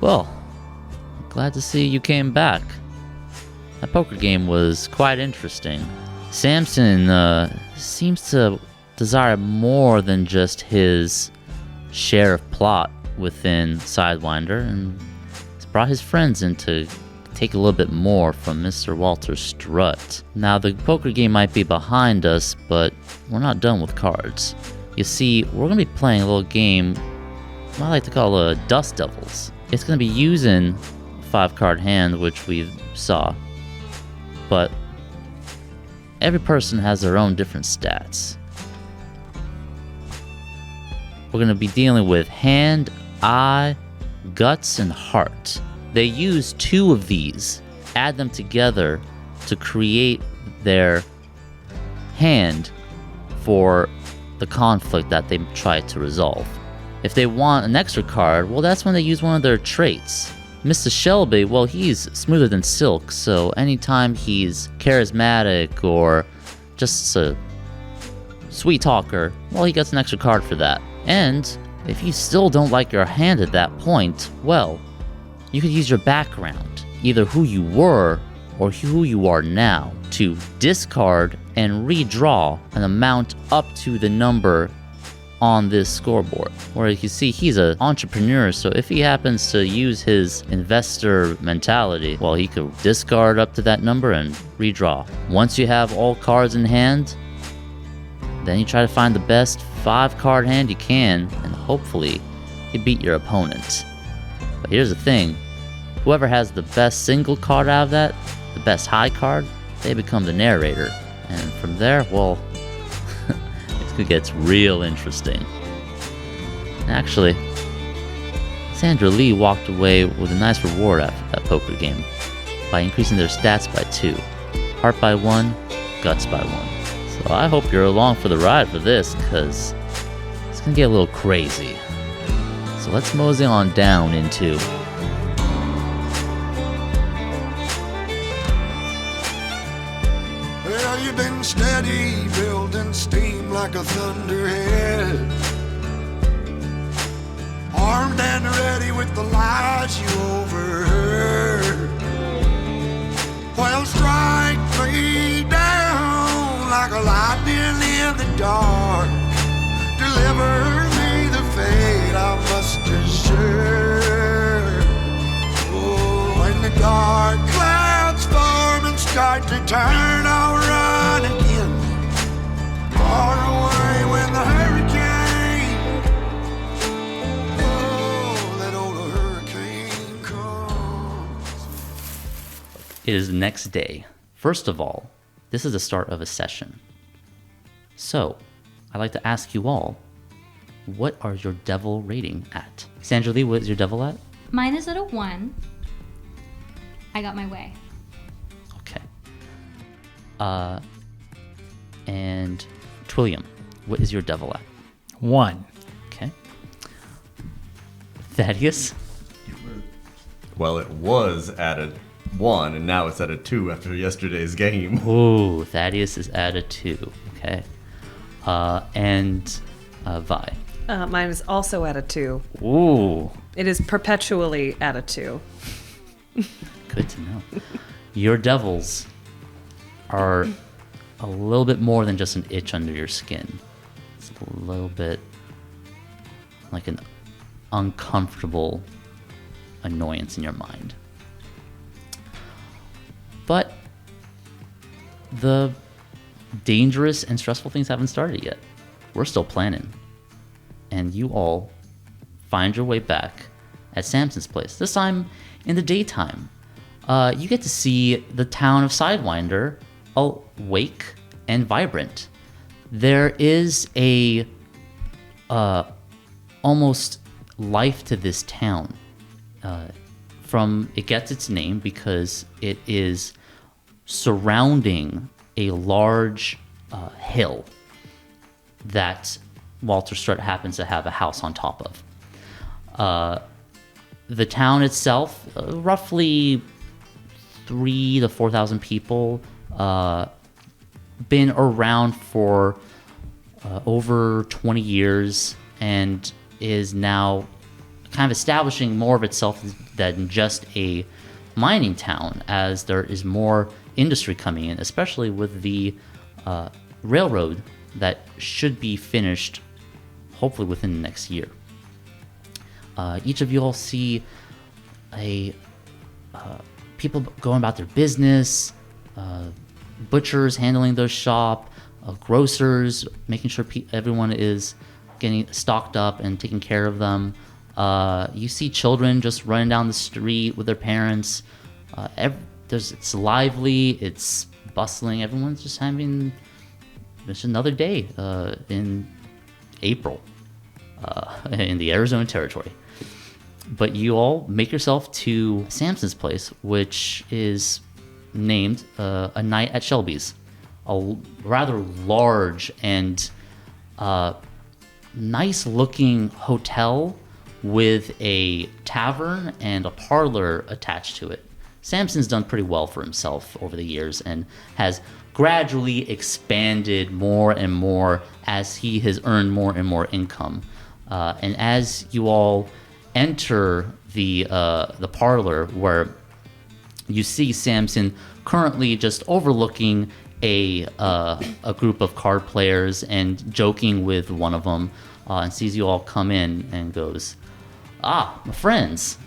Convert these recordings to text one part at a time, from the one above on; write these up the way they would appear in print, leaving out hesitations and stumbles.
Well, glad to see you came back. That poker game was quite interesting. Samson seems to desire more than just his share of plot within Sidewinder, and has brought his friends in to take a little bit more from Mr. Walter Strutt. Now, the poker game might be behind us, but we're not done with cards. You see, we're going to be playing a little game I like to call Dust Devils. It's going to be using a 5-card hand, which we saw, but every person has their own different stats. We're going to be dealing with hand, eye, guts, and heart. They use 2 of these, add them together to create their hand for the conflict that they try to resolve. If they want an extra card, well, that's when they use one of their traits. Mr. Shelby, well, he's smoother than silk, so anytime he's charismatic or just a sweet talker, well, he gets an extra card for that. And if you still don't like your hand at that point, well, you could use your background, either who you were or who you are now, to discard and redraw an amount up to the number on this scoreboard. Where you can see he's an entrepreneur, so if he happens to use his investor mentality, well, he could discard up to that number and redraw. Once you have all cards in hand, then you try to find the best 5-card hand you can, and hopefully you beat your opponent. But here's the thing, whoever has the best single card out of that, the best high card, they become the narrator. And from there, well, it gets real interesting. Actually, Sandra Lee walked away with a nice reward after that poker game by increasing their stats by 2. Heart by 1, guts by 1. So I hope you're along for the ride for this, because it's gonna get a little crazy. So let's mosey on down into Well, you've been steady, building steam like a thunderhead, armed and ready with the lies you overheard. Well, strike me down like a lightning in the dark, deliver me the fate I must deserve. Oh, when the dark clouds form and start to turn, I'll run again, far away when the hurricane, oh, that old hurricane comes. It is the next day. First of all, this is the start of a session. So, I'd like to ask you all, what are your devil rating at? Sandra Lee, what is your devil at? Mine is at a 1. I got my way. Okay. And Twilliam, what is your devil at? 1. Okay. Thaddeus? Well, it was at a 1, and now it's at a 2 after yesterday's game. Ooh, Thaddeus is at a 2. Okay. And Vi? Mine is also at a 2. Ooh. It is perpetually at a 2. Good to know. Your devils are a little bit more than just an itch under your skin. It's a little bit like an uncomfortable annoyance in your mind. But the dangerous and stressful things haven't started yet. We're still planning. And you all find your way back at Samson's place. This time in the daytime. You get to see the town of Sidewinder awake and vibrant. There is a almost life to this town. It gets its name because it is surrounding a large hill that Walter Strutt happens to have a house on top of. The town itself, roughly 3,000 to 4,000 people, been around for over 20 years and is now kind of establishing more of itself than just a mining town, as there is more industry coming in, especially with the railroad that should be finished hopefully within the next year. Each of you all see people going about their business, butchers handling their shop, grocers making sure everyone is getting stocked up and taking care of them. You see children just running down the street with their parents. It's lively, it's bustling. Everyone's just having just another day in April in the Arizona territory. But you all make yourself to Samson's place, which is named A Night at Shelby's, a rather large and nice-looking hotel with a tavern and a parlor attached to it. Samson's done pretty well for himself over the years and has gradually expanded more and more as he has earned more and more income. And as you all enter the parlor, where you see Samson currently just overlooking a group of card players and joking with one of them, and sees you all come in and goes, "Ah, my friends."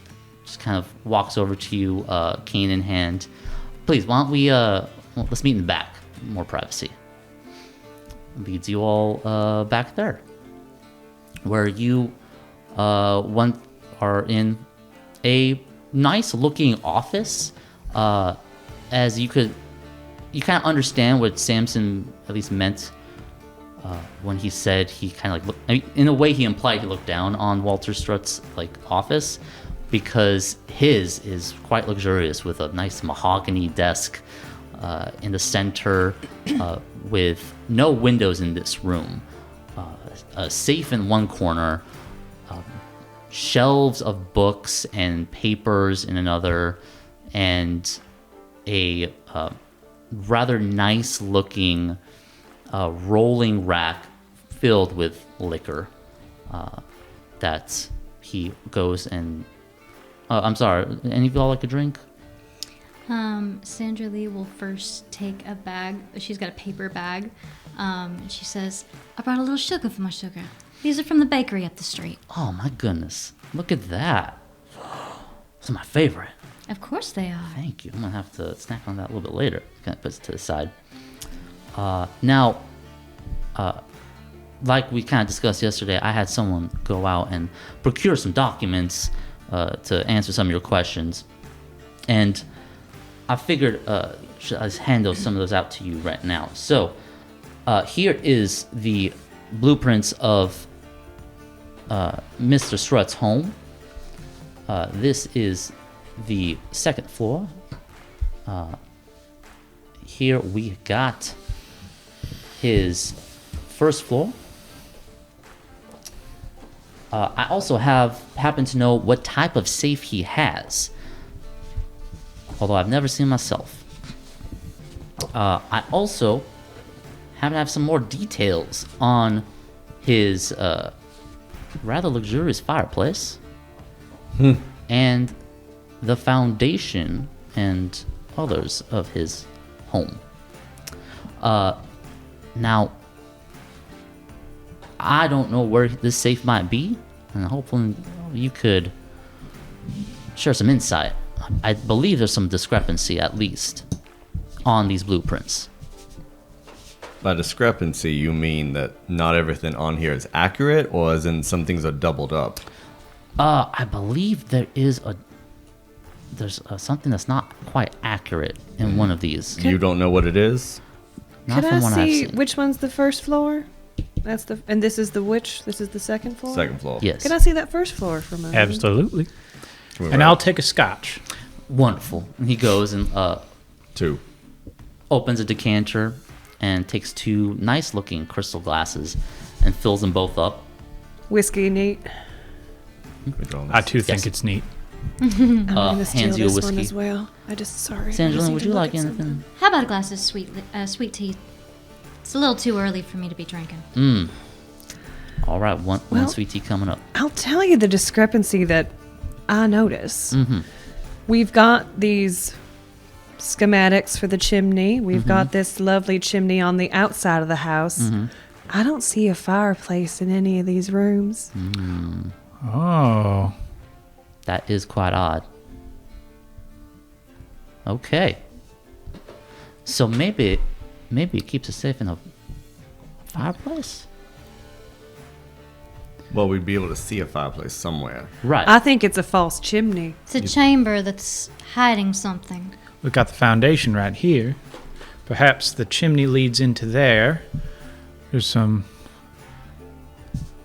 Just kind of walks over to you, cane in hand. "Please, why don't we let's meet in the back, more privacy." Leads you all back there, where you are in a nice looking office. As you kind of understand what Samson at least meant when he said he kind of like looked, I mean, in a way he implied he looked down on Walter Strutt's like office, because his is quite luxurious with a nice mahogany desk in the center, with no windows in this room, a safe in one corner, shelves of books and papers in another, and a rather nice looking rolling rack filled with liquor that he goes and I'm sorry, any of y'all like a drink? Sandra Lee will first take a bag. She's got a paper bag. And she says, "I brought a little sugar for my sugar. These are from the bakery up the street." Oh my goodness, look at that. Those are my favorite. Of course they are. Thank you. I'm gonna have to snack on that a little bit later. Kind of puts it to the side. Now, like we kind of discussed yesterday, I had someone go out and procure some documents to answer some of your questions, and I figured should I just hand some of those out to you right now. So here is the blueprints of Mr. Strutt's home. This is the second floor. Here we got his first floor. I also happen to know what type of safe he has, although I've never seen myself. I also happen to have some more details on his rather luxurious fireplace and the foundation and others of his home. Now, I don't know where this safe might be, and hopefully you could share some insight. I believe there's some discrepancy, at least, on these blueprints. By discrepancy, you mean that not everything on here is accurate, or as in some things are doubled up? I believe there's something that's not quite accurate in one of these. You don't know what it is? Not Can from I what I've see seen. which one's the first floor? And this is This is the second floor? Second floor. Yes. Can I see that first floor for a moment? Absolutely. We're And right. I'll take a scotch. Wonderful. And he goes and 2. opens a decanter and takes 2 nice-looking crystal glasses and fills them both up. Whiskey neat. I too think Yes. it's neat. I'm gonna steal hands you a this one whiskey. as well. Sorry. I just Sandrine, need would to you look like at anything? something. How about a glass of sweet tea? It's a little too early for me to be drinking. All right, one sweet tea coming up. I'll tell you the discrepancy that I notice. We've got these schematics for the chimney. We've got this lovely chimney on the outside of the house. I don't see a fireplace in any of these rooms. Oh. That is quite odd. Okay. So maybe it keeps us safe in a fireplace? Well, we'd be able to see a fireplace somewhere. Right. I think it's a false chimney. It's a chamber that's hiding something. We've got the foundation right here. Perhaps the chimney leads into there. There's some...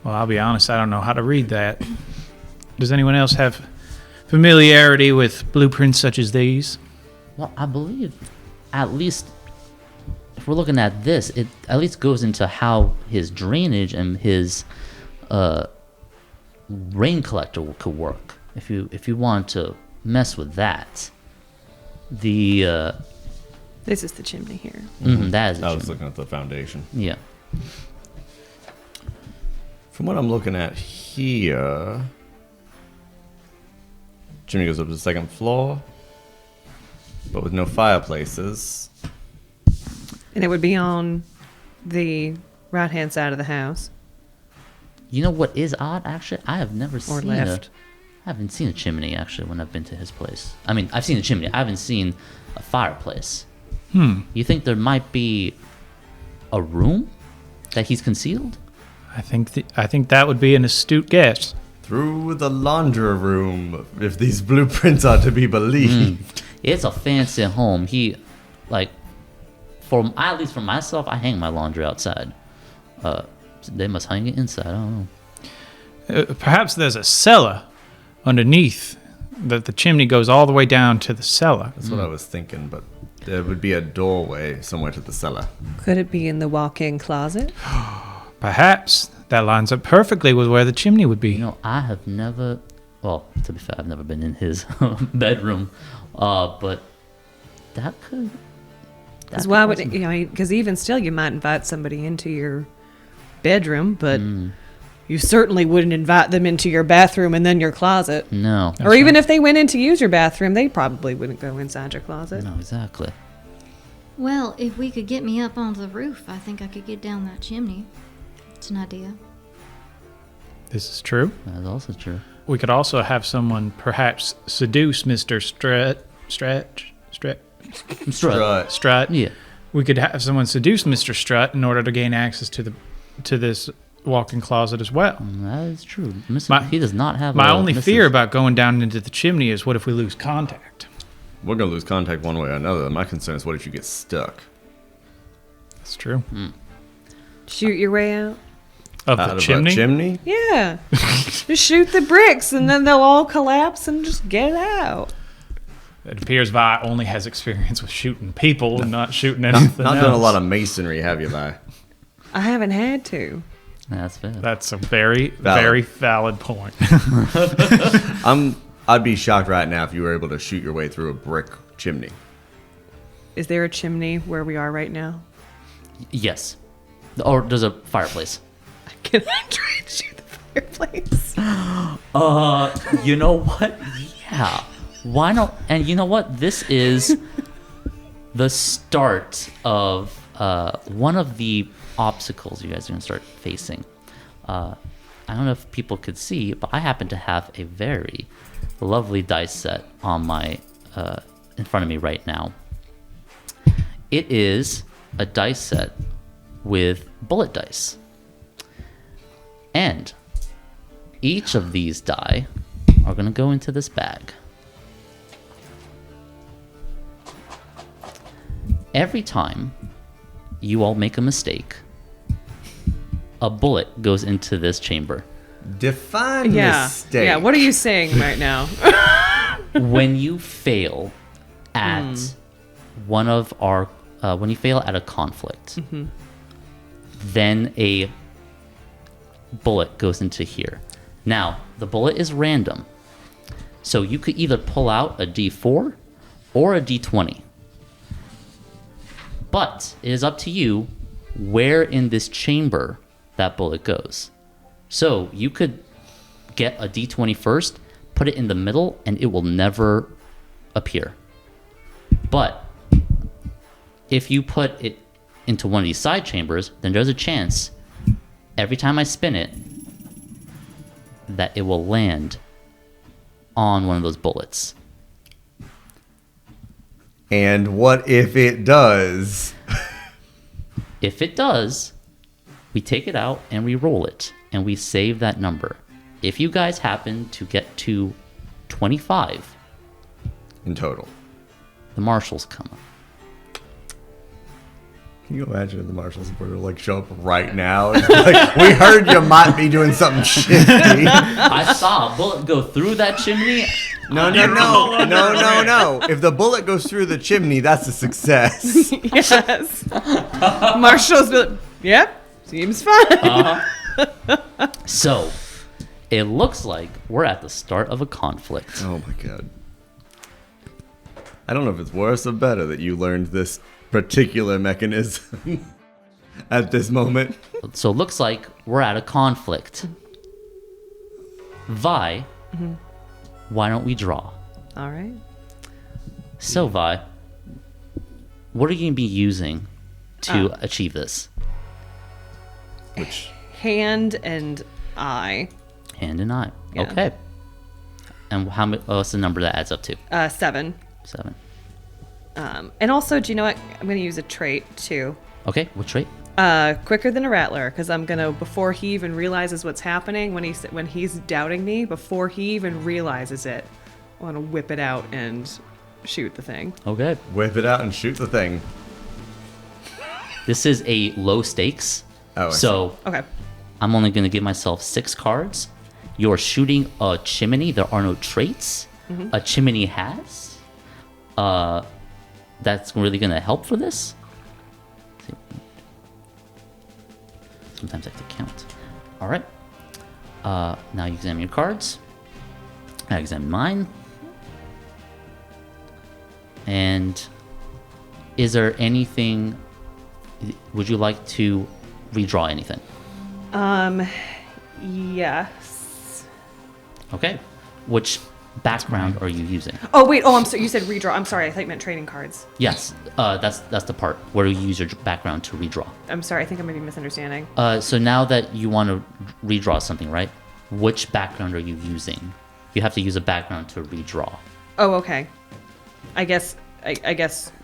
Well, I'll be honest, I don't know how to read that. Does anyone else have familiarity with blueprints such as these? Well, I believe at least if we're looking at this, it at least goes into how his drainage and his rain collector could work. If you want to mess with that, the This is the chimney here. that is. I was looking at the foundation. Yeah. From what I'm looking at here, chimney goes up to the second floor, but with no fireplaces. And it would be on the right-hand side of the house. You know what is odd? Actually, I have never seen left. I haven't seen a chimney actually when I've been to his place. I mean, I've seen a chimney. I haven't seen a fireplace. You think there might be a room that he's concealed? I think that would be an astute guess. Through the laundry room, if these blueprints are to be believed. It's a fancy home. He, like, at least for myself, I hang my laundry outside. They must hang it inside. I don't know. Perhaps there's a cellar underneath. That the chimney goes all the way down to the cellar. That's what I was thinking, but there would be a doorway somewhere to the cellar. Could it be in the walk-in closet? Perhaps that lines up perfectly with where the chimney would be. You know, I have never. Well, to be fair, I've never been in his bedroom. But that could. Because why would it, because even still, you might invite somebody into your bedroom, but you certainly wouldn't invite them into your bathroom and then your closet. No. Or even if they went in to use your bathroom, they probably wouldn't go inside your closet. No, exactly. Well, if we could get me up onto the roof, I think I could get down that chimney. It's an idea. This is true. That's also true. We could also have someone perhaps seduce Mr. Strut. Yeah. We could have someone seduce Mr. Strut in order to gain access to this walk-in closet as well. That is true. He does not have. My only fear about going down into the chimney is what if we lose contact? We're going to lose contact one way or another. My concern is what if you get stuck? That's true. Shoot your way out? Of Out the of chimney? a chimney? Yeah. Just shoot the bricks and then they'll all collapse and just get out. It appears Vi only has experience with shooting people and not shooting anything Not else. done a lot of masonry, have you, Vi? I haven't had to. That's fair. That's a very, Valid. very valid point. I'd be shocked right now if you were able to shoot your way through a brick chimney. Is there a chimney where we are right now? Yes. Or there's a fireplace. Can I try and shoot the fireplace? You know what? Yeah. Why not? And you know what? This is the start of one of the obstacles you guys are going to start facing. I don't know if people could see, but I happen to have a very lovely dice set on my in front of me right now. It is a dice set with bullet dice. And each of these die are going to go into this bag. Every time you all make a mistake, a bullet goes into this chamber. Define Yeah. mistake. Yeah, what are you saying right now? When you fail at when you fail at a conflict, then a bullet goes into here. Now, the bullet is random. So you could either pull out a D4 or a D20. But it is up to you where in this chamber that bullet goes. So you could get a d20 first, put it in the middle, and it will never appear. But if you put it into one of these side chambers, then there's a chance every time I spin it that it will land on one of those bullets. And what if it does? If it does, we take it out and we roll it, and we save that number. If you guys happen to get to 25, In total. the marshals come up. Can you imagine if the marshals were to like show up right now? It's like, we heard you might be doing something shitty. I saw a bullet go through that chimney. No. If the bullet goes through the chimney, that's a success. Yes. Marshall's be like, yep, seems fine. So, it looks like we're at the start of a conflict. Oh my god. I don't know if it's worse or better that you learned this particular mechanism at this moment. So it looks like we're at a conflict. Vi, why don't we draw? All right. So, Vi, what are you going to be using to achieve this? Which Hand and eye. Hand and eye. Yeah. Okay. And what's the number that adds up to? 7. 7. And also, do you know what? I'm going to use a trait too. Okay, what trait? Quicker than a rattler, because I'm gonna, before he even realizes what's happening, when he's doubting me, before he even realizes it, I want to whip it out and shoot the thing. Okay. whip it out and shoot the thing. This is a low stakes. Oh, I So Okay. I'm only going to give myself 6 cards. You're shooting a chimney. There are no traits. A chimney has. That's really going to help for this. Sometimes I have to count. All right. Now you examine your cards. I examine mine. And is there anything? Would you like to redraw anything? Yes. Okay. Which background are you using? Oh wait. Oh, I'm sorry. You said redraw. I'm sorry. I thought you meant trading cards. Yes. That's the part where you use your background to redraw. I'm sorry. I think I may be misunderstanding. So now that you want to redraw something, right? Which background are you using? You have to use a background to redraw. Oh, okay. I guess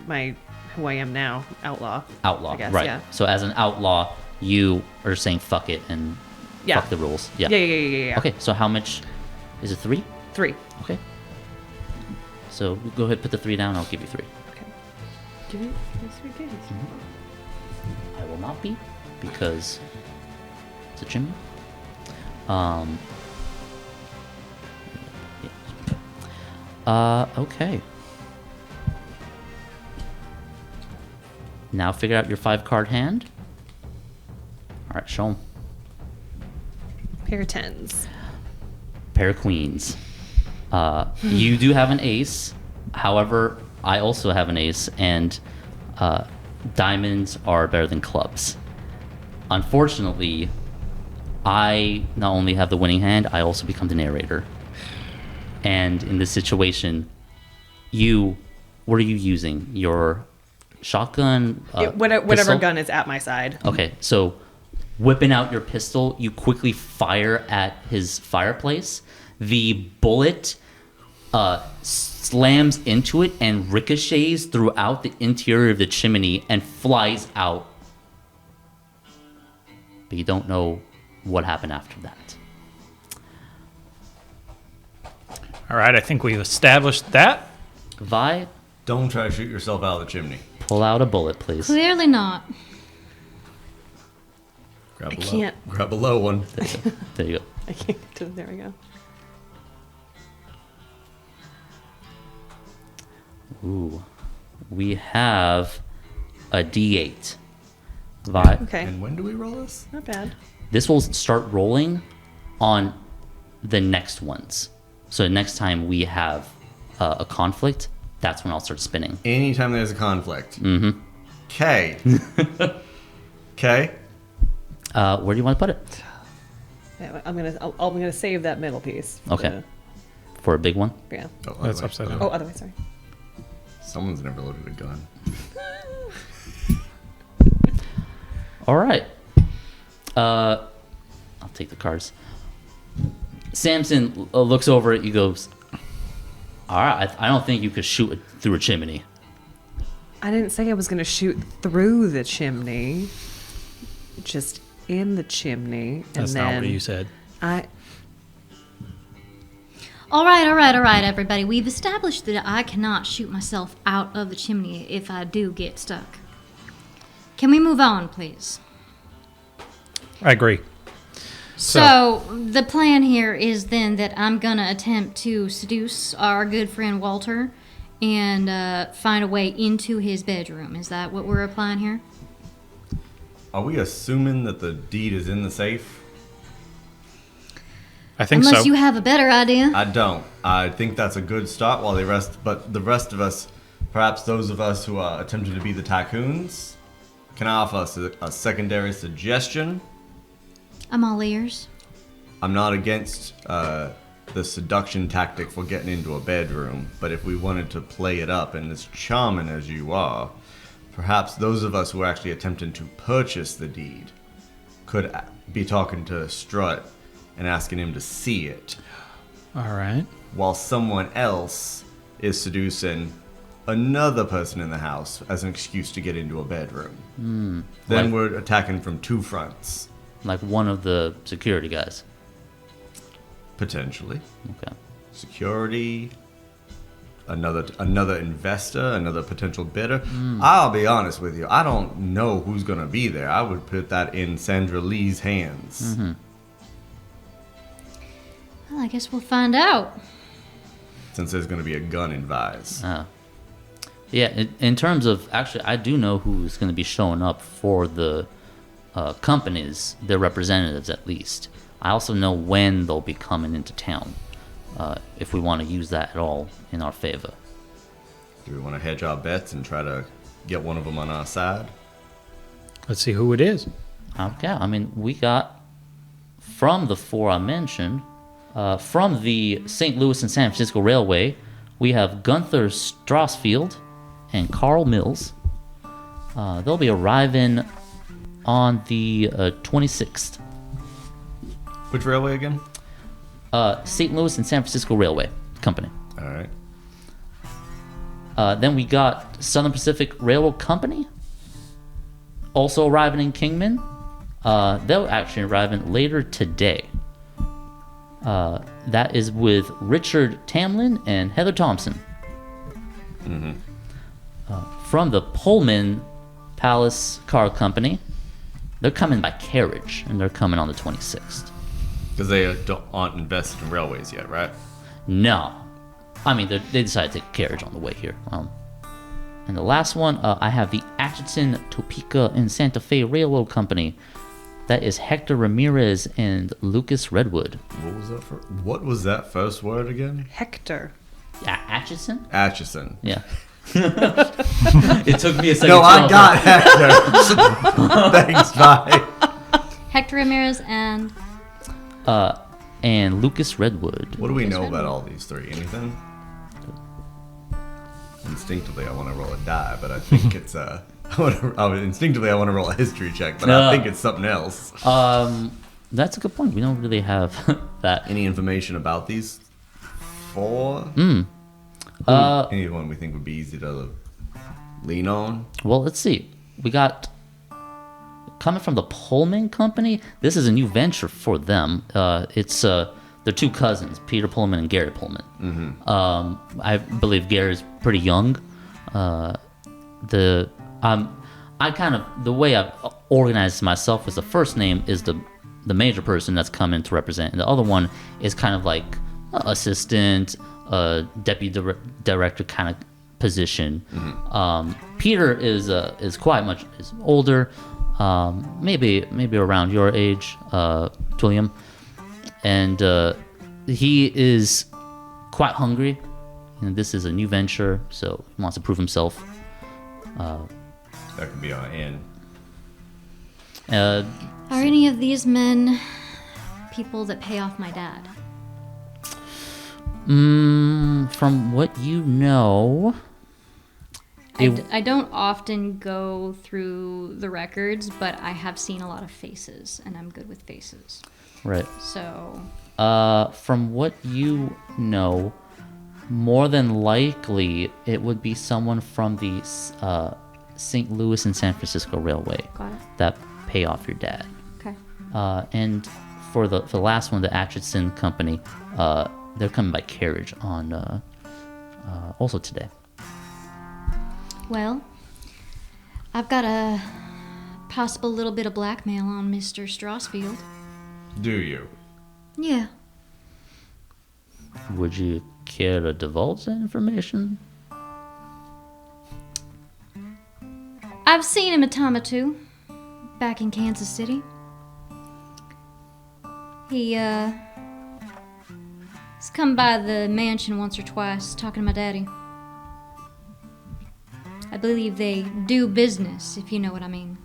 my who I am now, outlaw. Outlaw, I guess, right? yeah. So as an outlaw, you are saying fuck it and Yeah. fuck the rules. Yeah. Yeah. Okay. So how much? Is it 3? 3. Okay. So go ahead, put the 3 down. I'll give you 3. Okay. Give me 3 kids. I will not be, because it's a chimney. Okay. Now figure out your 5-card hand. All right, show 'em. Pair of 10s. Pair of queens. You do have an ace. However, I also have an ace, and diamonds are better than clubs. Unfortunately, I not only have the winning hand, I also become the narrator. And in this situation, what are you using? Your shotgun? Whatever pistol? gun is at my side. Okay, so whipping out your pistol, you quickly fire at his fireplace. The bullet slams into it and ricochets throughout the interior of the chimney and flies out. But you don't know what happened after that. All right, I think we've established that. Vi, Don't try to shoot yourself out of the chimney. pull out a bullet, please. Clearly not. Grab a low, can't. Grab a low one. There you go. I can't get to it. There we go. Ooh. We have a D8. Vi, Okay. And when do we roll this? Not bad. this will start rolling on the next ones. So next time we have a conflict, that's when I'll start spinning. Anytime there's a conflict. Mm-hmm. Okay. Okay. Where do you want to put it? Yeah, I'm gonna save that middle piece. Okay. For a big one? Yeah. Oh, That's otherwise- upside down. Oh, other way. Sorry. Someone's never loaded a gun. All right. I'll take the cards. Samson looks over at you, goes, all right, I don't think you could shoot it through a chimney. I didn't say I was gonna shoot through the chimney. Just in the chimney. That's and not then what you said. All right, everybody. We've established that I cannot shoot myself out of the chimney if I do get stuck. Can we move on, please? I agree. So, the plan here is then that I'm going to attempt to seduce our good friend Walter and find a way into his bedroom. Is that what we're applying here? Are we assuming that the deed is in the safe? I think Unless so. you have a better idea. I don't. I think that's a good start while but the rest of us, perhaps those of us who are attempting to be the tycoons, can I offer us a secondary suggestion? I'm all ears. I'm not against the seduction tactic for getting into a bedroom, but if we wanted to play it up, and as charming as you are, perhaps those of us who are actually attempting to purchase the deed could be talking to Strut and asking him to see it, All right. while someone else is seducing another person in the house as an excuse to get into a bedroom. Then Like- we're attacking from two fronts, Like one of the security guys. potentially. Okay. Security, another investor, another potential bidder. I'll be honest with you, I don't know who's going to be there. I would put that in Sandra Lee's hands. Well, I guess we'll find out. Since there's going to be a gun in Vise. Yeah, in terms of, actually, I do know who's going to be showing up for the companies, their representatives at least. I also know when they'll be coming into town, if we want to use that at all in our favor. Do we want to hedge our bets and try to get one of them on our side? Let's see who it is. Okay, I mean, we got, from the four I mentioned, from the St. Louis and San Francisco Railway, we have Gunther Strasfield and Carl Mills. They'll be arriving on the 26th. Which railway again? St. Louis and San Francisco Railway Company. All right. Then we got Southern Pacific Railroad Company, also arriving in Kingman. They'll actually arriving later today. That is with Richard Tamlin and Heather Thompson. From the Pullman Palace Car Company, they're coming by carriage, and they're coming on the 26th. Because they aren't invested in railways yet, right? No. I mean, they decided to take a carriage on the way here. And the last one, I have the Atchison, Topeka, and Santa Fe Railroad Company. That is Hector Ramirez and Lucas Redwood. What was that first word again? Hector. Atchison? Atchison. Yeah. It took me a second. No, to I tell got Hector. Thanks, bye. Hector Ramirez and Lucas Redwood. What do we know about all these three? Anything? Instinctively, I want to roll a die, but I think it's instinctively, I want to roll a history check, but I think it's something else. That's a good point. We don't really have that. Any information about these four? Anyone we think would be easy to lean on? Well, let's see. We got coming from the Pullman Company. This is a new venture for them. They're two cousins, Peter Pullman and Gary Pullman. I believe Gary's pretty young. The way I've organized myself is the first name is the major person that's coming to represent, and the other one is kind of like assistant, deputy director kind of position. Peter is quite much older, maybe around your age, William, and he is quite hungry. And this is a new venture, so he wants to prove himself. That could be our end. are any of these men people that pay off my dad? From what you know, I don't often go through the records, but I have seen a lot of faces, and I'm good with faces. right. So, From what you know, more than likely it would be someone from the St. Louis and San Francisco Railway got it. that pay off your dad. Okay. And for the last one, the Atchison Company, they're coming by carriage on also today. Well, I've got a possible little bit of blackmail on Mr. Strasfield. Do you? Yeah. Would you care to divulge that information? I've seen him a time or two back in Kansas City. He's come by the mansion once or twice talking to my daddy. I believe they do business, if you know what I mean.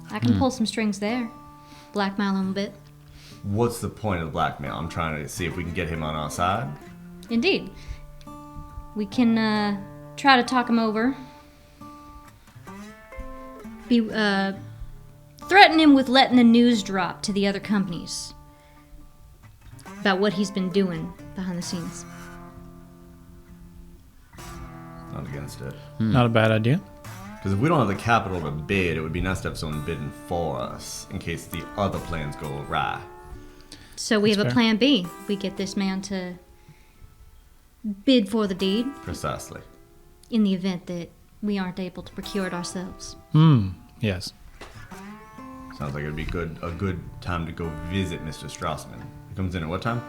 I can pull some strings there. Blackmail him a bit. What's the point of blackmail? I'm trying to see if we can get him on our side. Indeed. We can try to talk him over. Threaten him with letting the news drop to the other companies about what he's been doing behind the scenes. Not against it. Not a bad idea. Because if we don't have the capital to bid, it would be nice to have someone bidding for us in case the other plans go awry. So we That's have a fair. plan B. We get this man to bid for the deed Precisely. in the event that we aren't able to procure it ourselves. Yes. Sounds like it'd be a good time to go visit Mr. Strassman. He comes in at what time?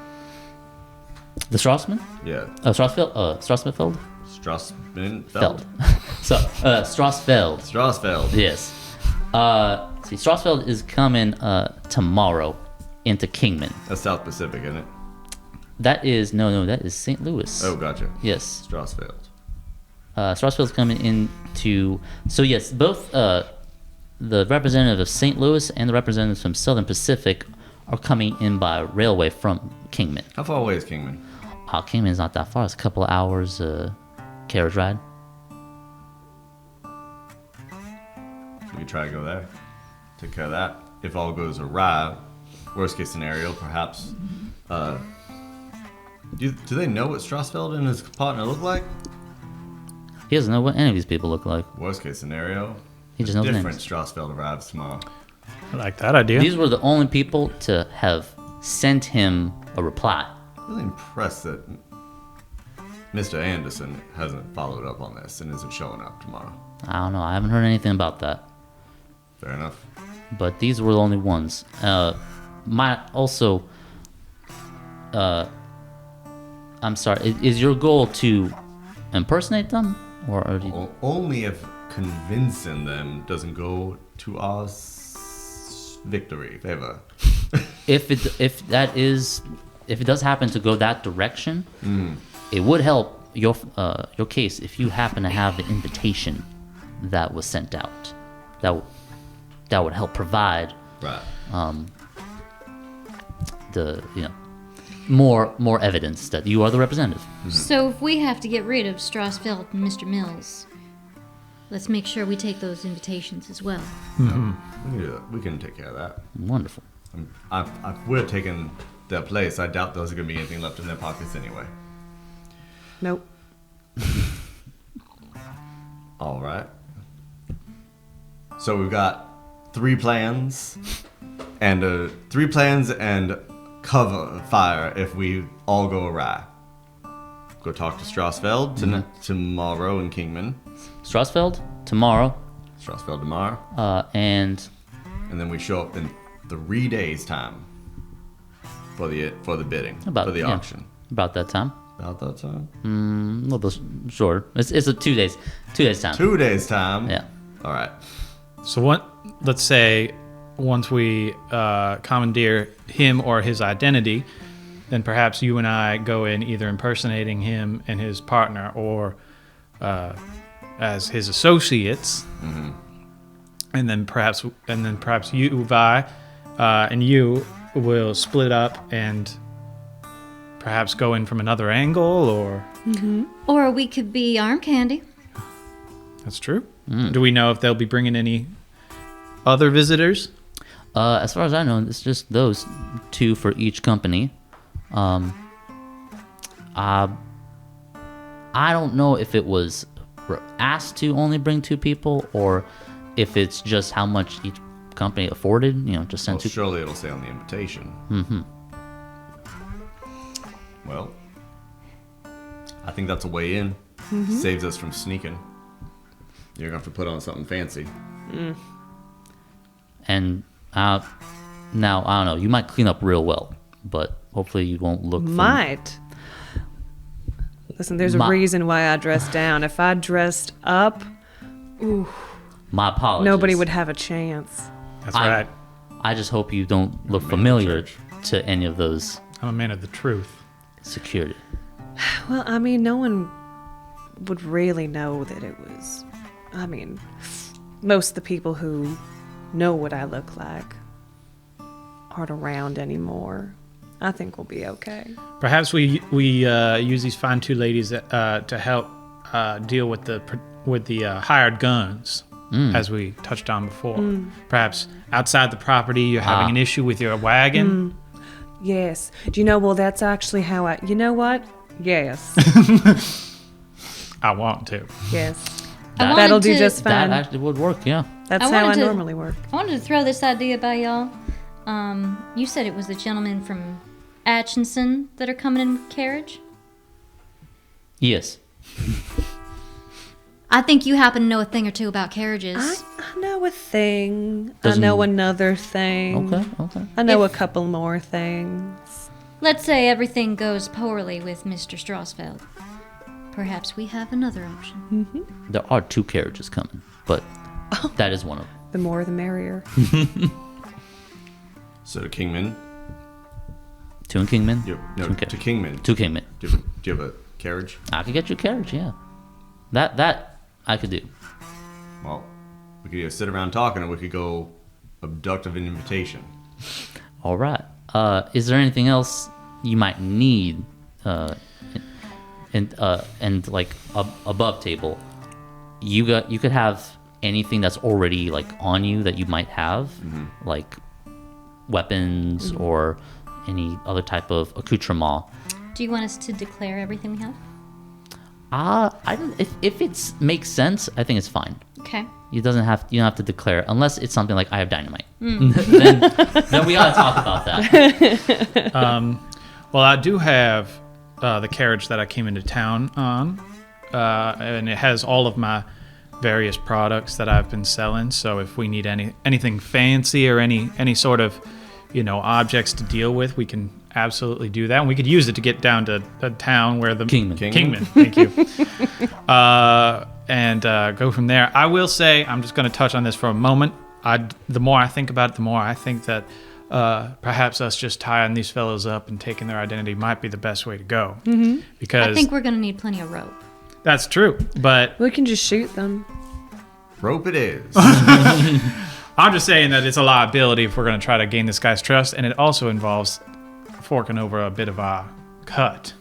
The Strassman? Yeah. Strassfeld? Strassmanfeld? Strassman? Feld. So, Strassfeld. Strassfeld. Yes. See, Strassfeld is coming tomorrow into Kingman. That's South Pacific, isn't it? That is, no, that is St. Louis. Oh, gotcha. Yes. Strassfeld. Strassfeld's coming into, so yes, both the representative of St. Louis and the representatives from Southern Pacific are coming in by railway from Kingman. How far away is Kingman? Kingman's not that far. It's a couple of hours carriage ride. We could try to go there. Take care of that. If all goes awry, worst case scenario, perhaps. Do they know what Strassfeld and his partner look like? He doesn't know what any of these people look like. Worst case scenario, He just a knows different names. Strassfeld arrives tomorrow. I like that idea. These were the only people to have sent him a reply. I'm really impressed that Mr. Anderson hasn't followed up on this and isn't showing up tomorrow. I don't know. I haven't heard anything about that. Fair enough. But these were the only ones. I'm sorry. Is your goal to impersonate them, or do you, Only if convincing them doesn't go to our victory favor. if it does happen to go that direction, it would help your case if you happen to have the invitation that was sent out. That would help provide Right. more evidence that you are the representative. So if we have to get rid of Strassfeld and Mr. Mills, let's make sure we take those invitations as well. We can do that. We can take care of that. Wonderful. If we're taking their place, I doubt there's going to be anything left in their pockets anyway. Nope. All right. So we've got three plans and cover fire if we all go awry. Go talk to Strassfeld tomorrow in Kingman. Strassfeld tomorrow, Strassfeld tomorrow. and And then we show up in 3 days' time for the bidding, about for the yeah, auction. about that time. About that time? A little bit shorter. It's a 2 days. 2 days time. 2 days' time? Yeah. All right. So let's say once we commandeer him or his identity, then perhaps you and I go in either impersonating him and his partner or as his associates. And then perhaps you, Vi, and you will split up and perhaps go in from another angle, or... Or we could be arm candy. That's true. Do we know if they'll be bringing any other visitors? As far as I know, it's just those 2 for each company. I don't know if it was asked to only bring 2 people, or if it's just how much each company afforded. Just send Well, 2. surely it'll say on the invitation. Mm-hmm. Well, I think that's a way in. Saves us from sneaking. You're going to have to put on something fancy. And now, I don't know. You might clean up real well, but hopefully you won't look. Might. Listen, there's a reason why I dressed down. If I dressed up, My apologies. nobody would have a chance. That's right. I just hope you don't look familiar to any of those I'm a man of the truth. security. Well, I mean, no one would really know that it was. I mean, most of the people who know what I look like aren't around anymore. I think we'll be okay. Perhaps we use these fine 2 ladies to help deal with the hired guns, as we touched on before. Perhaps outside the property, you're having an issue with your wagon. Yes. Do you know? Well, that's actually how I. You know what? Yes. I want to. Yes. I That'll wanted do to- just fine. That actually would work, yeah. That's I how I wanted to- normally work. I wanted to throw this idea by y'all. You said it was the gentleman from Atchison that are coming in carriage? Yes. I think you happen to know a thing or two about carriages. I know a thing. Doesn't- I know another thing. Okay. I know If- a couple more things. Let's say everything goes poorly with Mr. Strasfeld. Perhaps we have another option. There are 2 carriages coming, but that is one of them. The more the merrier. So to Kingman. 2 in Kingman? No, to Kingman. 2 Kingman. Do you have a carriage? I could get you a carriage, yeah. That I could do. Well, we could either sit around talking, or we could go abduct an invitation. All right. Is there anything else you might need? And like above table, you could have anything that's already like on you that you might have, like weapons or any other type of accoutrement. Do you want us to declare everything we have? I don't. If it makes sense, I think it's fine. Okay. You don't have to declare unless it's something like I have dynamite. then we ought to talk about that. Well, I do have the carriage that I came into town on, and it has all of my various products that I've been selling. So if we need anything fancy or any sort of objects to deal with, we can absolutely do that. And we could use it to get down to the town where the Kingman. Thank you. And go from there. I will say, I'm just going to touch on this for a moment. The more I think about it, the more I think that perhaps us just tying these fellows up and taking their identity might be the best way to go. Mm-hmm. Because I think we're going to need plenty of rope. that's true. But We can just shoot them. Rope it is. I'm just saying that it's a liability if we're going to try to gain this guy's trust, and it also involves forking over a bit of a cut.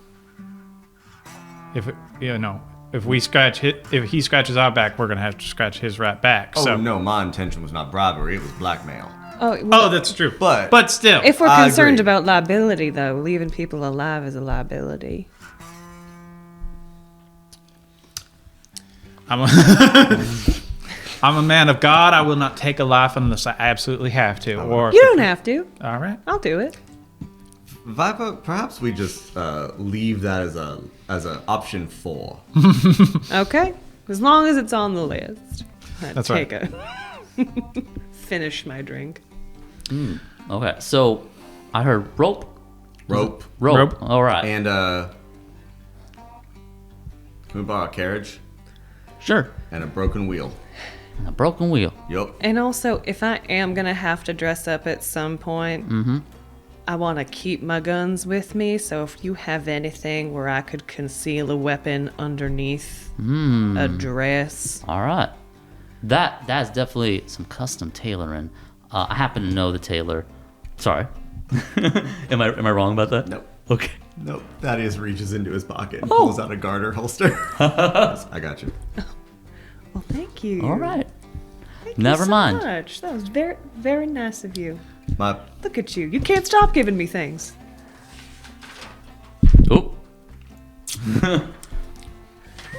If he scratches our back, we're going to have to scratch his right back. Oh, so no, my intention was not bribery, it was blackmail. Oh, that's true. But still, if we're I concerned agree. about liability, though, leaving people alive is a liability. I'm a man of God. I will not take a life unless I absolutely have to. Or You don't have to. all right. I'll do it. Viper, perhaps we just leave that as a option 4. Okay. As long as it's on the list. That's take right. finish my drink. Okay, so I heard rope. Rope. Rope. All right. And can we borrow a carriage Sure. and a broken wheel? A broken wheel. Yup. And also, if I am going to have to dress up at some point, I want to keep my guns with me. So if you have anything where I could conceal a weapon underneath a dress. All right. That's definitely some custom tailoring. I happen to know the tailor. Sorry. Am I wrong about that? Nope. Okay. Nope. Thaddeus reaches into his pocket and pulls out a garter holster. I got you. Well, thank you. All right. Thank Never you so mind. Much. That was very, very nice of you. My Look at you. You can't stop giving me things. Oh.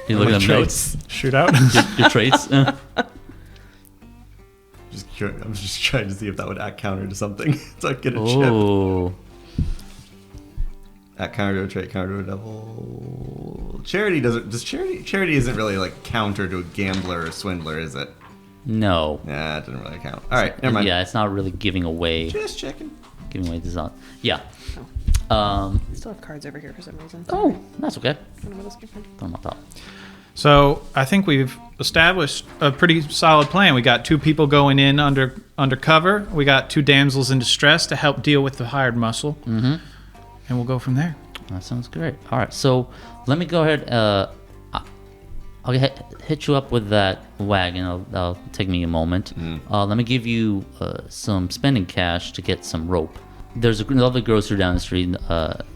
You looking at notes? Shoot out. Your traits? I'm just trying to see if that would act counter to something. So I get a chip. Oh. Act counter to a trait, counter to a devil. Charity doesn't. Does charity isn't really like counter to a gambler or swindler, is it? No. Nah, it doesn't really count. All right, never mind. Yeah, it's not really giving away. Just checking. Giving away design. Yeah. I still have cards over here for some reason. Oh, that's okay. I don't know what else came from. Throw them on top. So I think we've established a pretty solid plan. We got 2 people going in undercover. We got 2 damsels in distress to help deal with the hired muscle. Mm-hmm. And we'll go from there. That sounds great. All right, so let me go ahead. I'll hit you up with that wagon. That'll take me a moment. Let me give you some spending cash to get some rope. There's a lovely grocer down the street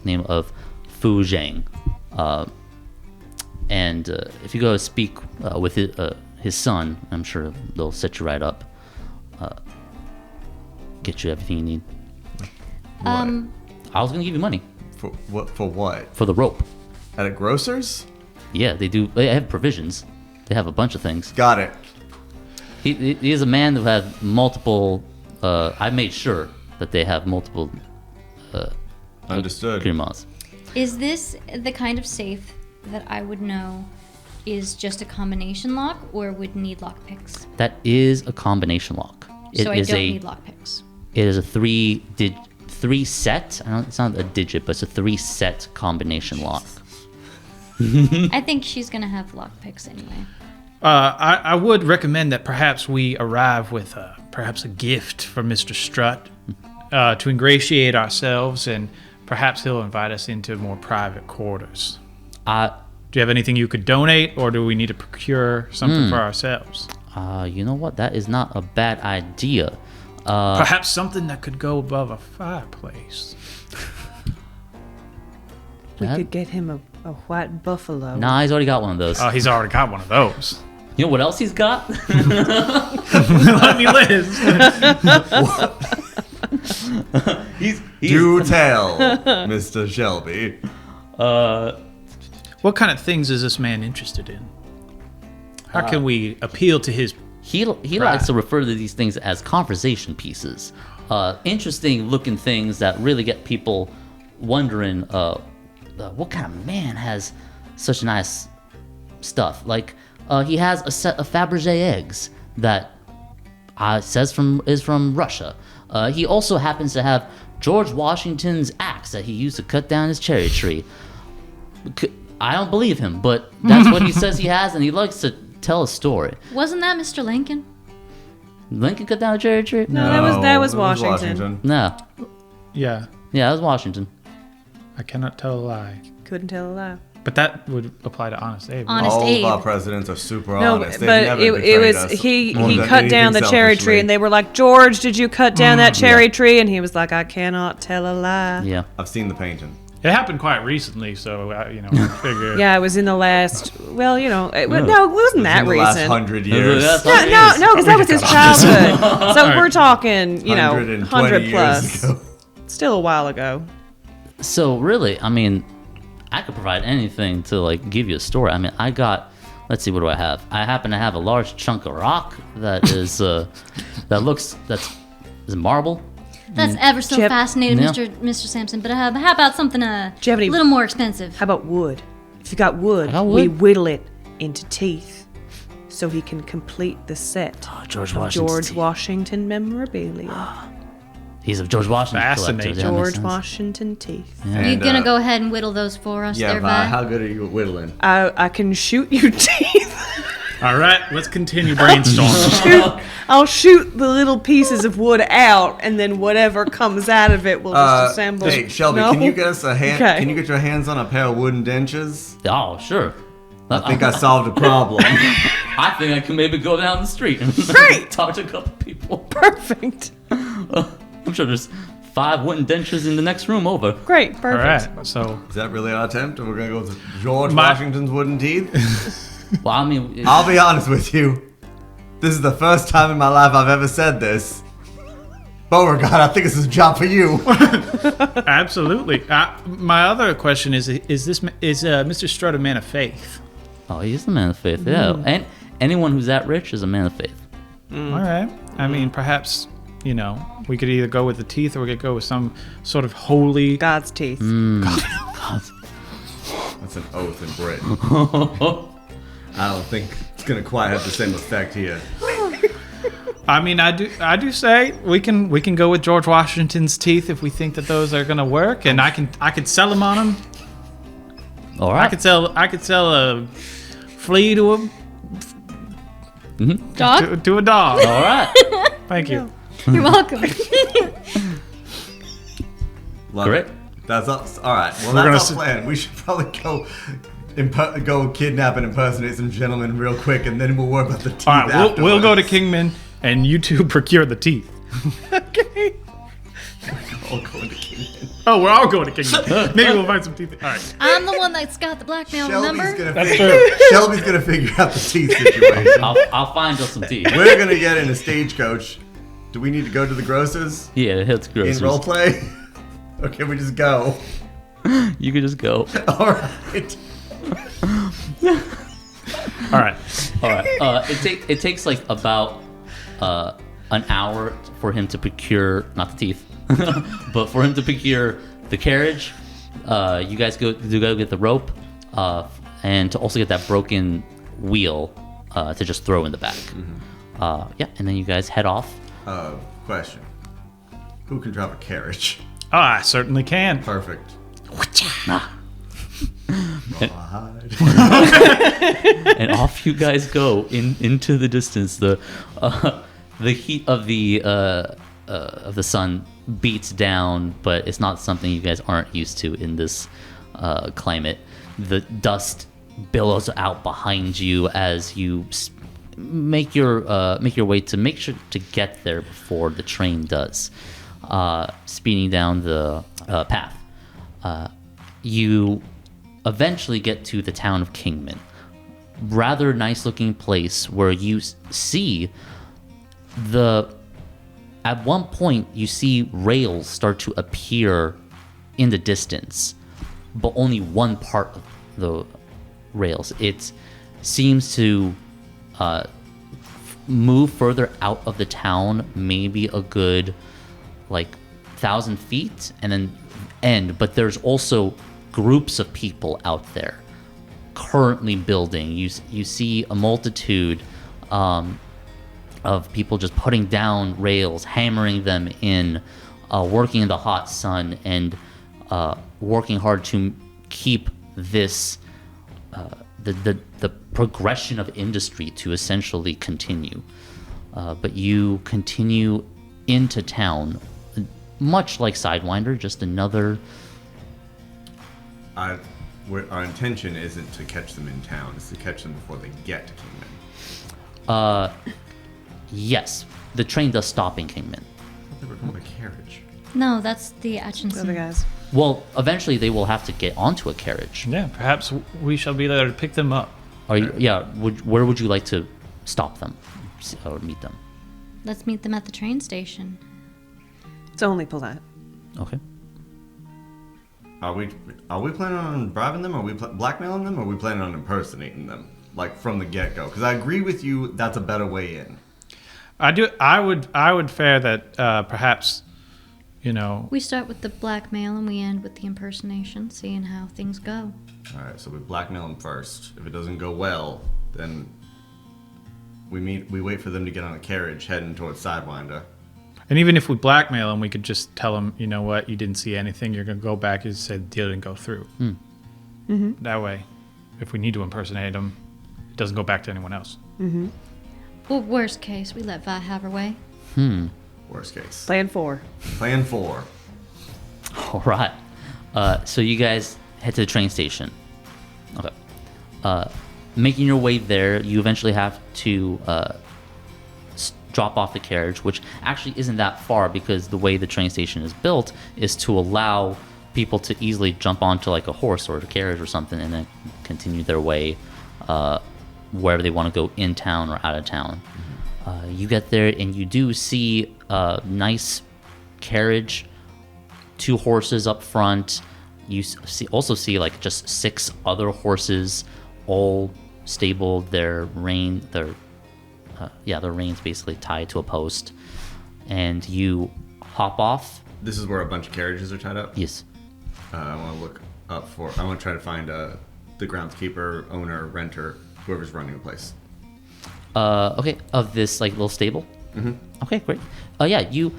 named of Fu Zhang. And if you go speak with his son, I'm sure they'll set you right up. Get you everything you need. I was gonna give you money For what? For what? for the rope. At a grocer's? Yeah, they do. They have provisions. They have a bunch of things. Got it. He is a man who has multiple. I made sure that they have multiple. Understood. Grimace. Is this the kind of safe that I would know is just a combination lock or would need lockpicks? That is a combination lock. So I don't need lockpicks. It is a three set. It's not a digit, but it's a 3 set combination lock. I think she's gonna have lockpicks anyway. I would recommend that perhaps we arrive with perhaps a gift for Mr. Strutt to ingratiate ourselves, and perhaps he'll invite us into more private quarters. Do you have anything you could donate, or do we need to procure something for ourselves? You know what? That is not a bad idea. Perhaps something that could go above a fireplace. We could get him a white buffalo. Nah, he's already got one of those. Oh, he's already got one of those. You know what else he's got? Let me live. he's Do tell, Mr. Shelby. What kind of things is this man interested in? How can we appeal to his... He likes to refer to these things as conversation pieces. Interesting looking things that really get people wondering what kind of man has such nice stuff. Like he has a set of Fabergé eggs that says is from Russia. He also happens to have George Washington's axe that he used to cut down his cherry tree. I don't believe him, but that's what he says he has, and he likes to tell a story. Wasn't that Mr. Lincoln? Lincoln cut down a cherry tree? No, that was Washington. No. Yeah, Yeah, that was Washington. I cannot tell a lie. Couldn't tell a lie. But that would apply to Honest Abe. Honest All Abe. of our presidents are super No, honest. They've but never it betrayed was us he more than cut down the anything cherry selfishly. tree, and they were like, "George, did you cut down that cherry tree?" And he was like, "I cannot tell a lie." Yeah. I've seen the painting. It happened quite recently, so, I figure... Yeah, it was in the last. Well, no, it wasn't that in the last recent. 100 years. No, because that was his childhood. So we're talking, 120 100 years plus. ago. Still a while ago. So really, I mean, I could provide anything to give you a story. I mean, let's see, what do I have? I happen to have a large chunk of rock that is that's marble. That's ever so Chip. fascinating, Yeah. Mr. Sampson. But how about something Do you have any- a little more expensive? How about wood? If you got wood, I got we wood. whittle it into teeth so he can complete the set. George of Washington's George teeth. Washington memorabilia. He's a George Washington Fascinating. collector. Yeah, makes George sense. Washington teeth. You And, gonna go ahead and whittle those for us, Yeah, there, Vi, Vi? how good are you at whittling? I can shoot you teeth. All right, let's continue brainstorming. I'll shoot the little pieces of wood out, and then whatever comes out of it, we'll just assemble. Hey, Shelby, No? can you get us a hand? Okay. Can you get your hands on a pair of wooden dentures? Oh, sure. I think I solved a problem. I think I can maybe go down the street and Great. talk to a couple people. Perfect. I'm sure there's 5 wooden dentures in the next room over. Great, All perfect. right. So Is that really our attempt? Or we're going to go with George My- Washington's wooden teeth? Well, I mean, I'll be honest with you. This is the first time in my life I've ever said this. Beauregard, I think this is a job for you. absolutely. My other question is Mr. Strutt a man of faith? oh, he's a man of faith, yeah. And anyone who's that rich is a man of faith. All right. I mean, perhaps, we could either go with the teeth or we could go with some sort of holy. God's teeth. That's an oath in Britain. I don't think it's going to quite have the same effect here. I mean, I do say we can go with George Washington's teeth if we think that those are gonna work, and I could sell them on them. All right. I could sell a flea to a Dog? to a dog. All right. Thank you. You're welcome. Love Correct. it. That's us. All right. Well, We're that's gonna our plan. We should probably go kidnap and impersonate some gentlemen real quick, and then we'll worry about the teeth. All right, we'll go to afterwards. Kingman, and you two procure the teeth. Okay. All going to Kingman. Oh, we're all going to Kingman. Maybe we'll find some teeth. All right. I'm the one that's got the blackmail, remember? That's true. Shelby's gonna figure out the teeth situation. I'll find us some teeth. We're gonna get in a stagecoach. Do we need to go to the grocers Yeah, it's gross. in roleplay? Or can we just go? You could just go. All right. All right. All right. It takes like about an hour for him to procure, not the teeth, but for him to procure the carriage. You guys go get the rope, and to also get that broken wheel to just throw in the back. Yeah, and then you guys head off. Question. Who can drive a carriage? Oh, I certainly can. Perfect. And off you guys go into the distance. The heat of the sun beats down, but it's not something you guys aren't used to in this climate. The dust billows out behind you as you make your way to make sure to get there before the train does. Speeding down the path, you eventually get to the town of Kingman. Rather nice looking place where you see at one point you see rails start to appear in the distance, but only one part of the rails. It seems to move further out of the town, maybe a good 1,000 feet, and then end. But there's also groups of people out there currently building. You see a multitude of people just putting down rails, hammering them in, working in the hot sun, and working hard to keep this the progression of industry to essentially continue. But you continue into town, much like Sidewinder, just another. Our intention isn't to catch them in town; it's to catch them before they get to Kingman. Yes. The train does stop in Kingman. I thought they were coming by carriage. No, that's the The other Atchison. guys. Well, eventually they will have to get onto a carriage. Yeah, perhaps we shall be there to pick them up. Are you? Yeah. Where would you like to stop them or meet them? Let's meet them at the train station. It's only polite. Okay. Are we planning on bribing them? Are we blackmailing them? Or are we planning on impersonating them, from the get-go? Because I agree with you, that's a better way in. I would fare that perhaps, We start with the blackmail and we end with the impersonation, seeing how things go. All right, so we blackmail them first. If it doesn't go well, then we wait for them to get on a carriage heading towards Sidewinder. and even if we blackmail them, we could just tell them, you know what, you didn't see anything. You're gonna go back and say the deal didn't go through. That way, if we need to impersonate them, it doesn't go back to anyone else. Well, worst case, we let Vi have her way. Worst case. Plan 4. Plan 4. All right. So you guys head to the train station. Okay. Making your way there, you eventually have to drop off the carriage, which actually isn't that far because the way the train station is built is to allow people to easily jump onto like a horse or a carriage or something and then continue their way wherever they want to go, in town or out of town. You get there and you do see a nice carriage, 2 horses up front. You also see like just 6 other horses, all stabled, their reins basically tied to a post. And you hop off. This is where a bunch of carriages are tied up? Yes. I want to look up for... I want to try to find the groundskeeper, owner, renter, whoever's running the place. Okay, of this like little stable? Mm-hmm. Okay, great. Yeah, you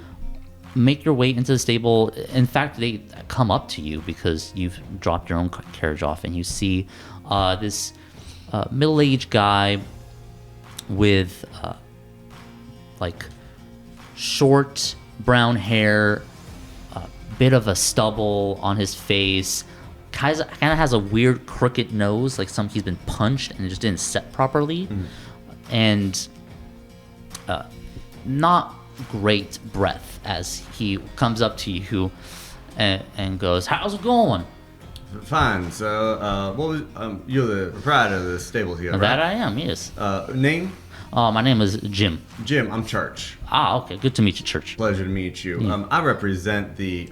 make your way into the stable. In fact, they come up to you because you've dropped your own carriage off, and you see this middle-aged guy with like short brown hair, a bit of a stubble on his face, kind of has a weird crooked nose, like he's been punched and it just didn't set properly, and not great breath as he comes up to you and goes, "How's it going?" Fine. So, what was you're the proprietor of the stable here, right? That I am, yes. Name? My name is Jim. Jim. I'm Church. Okay. Good to meet you, Church. Pleasure to meet you. I represent the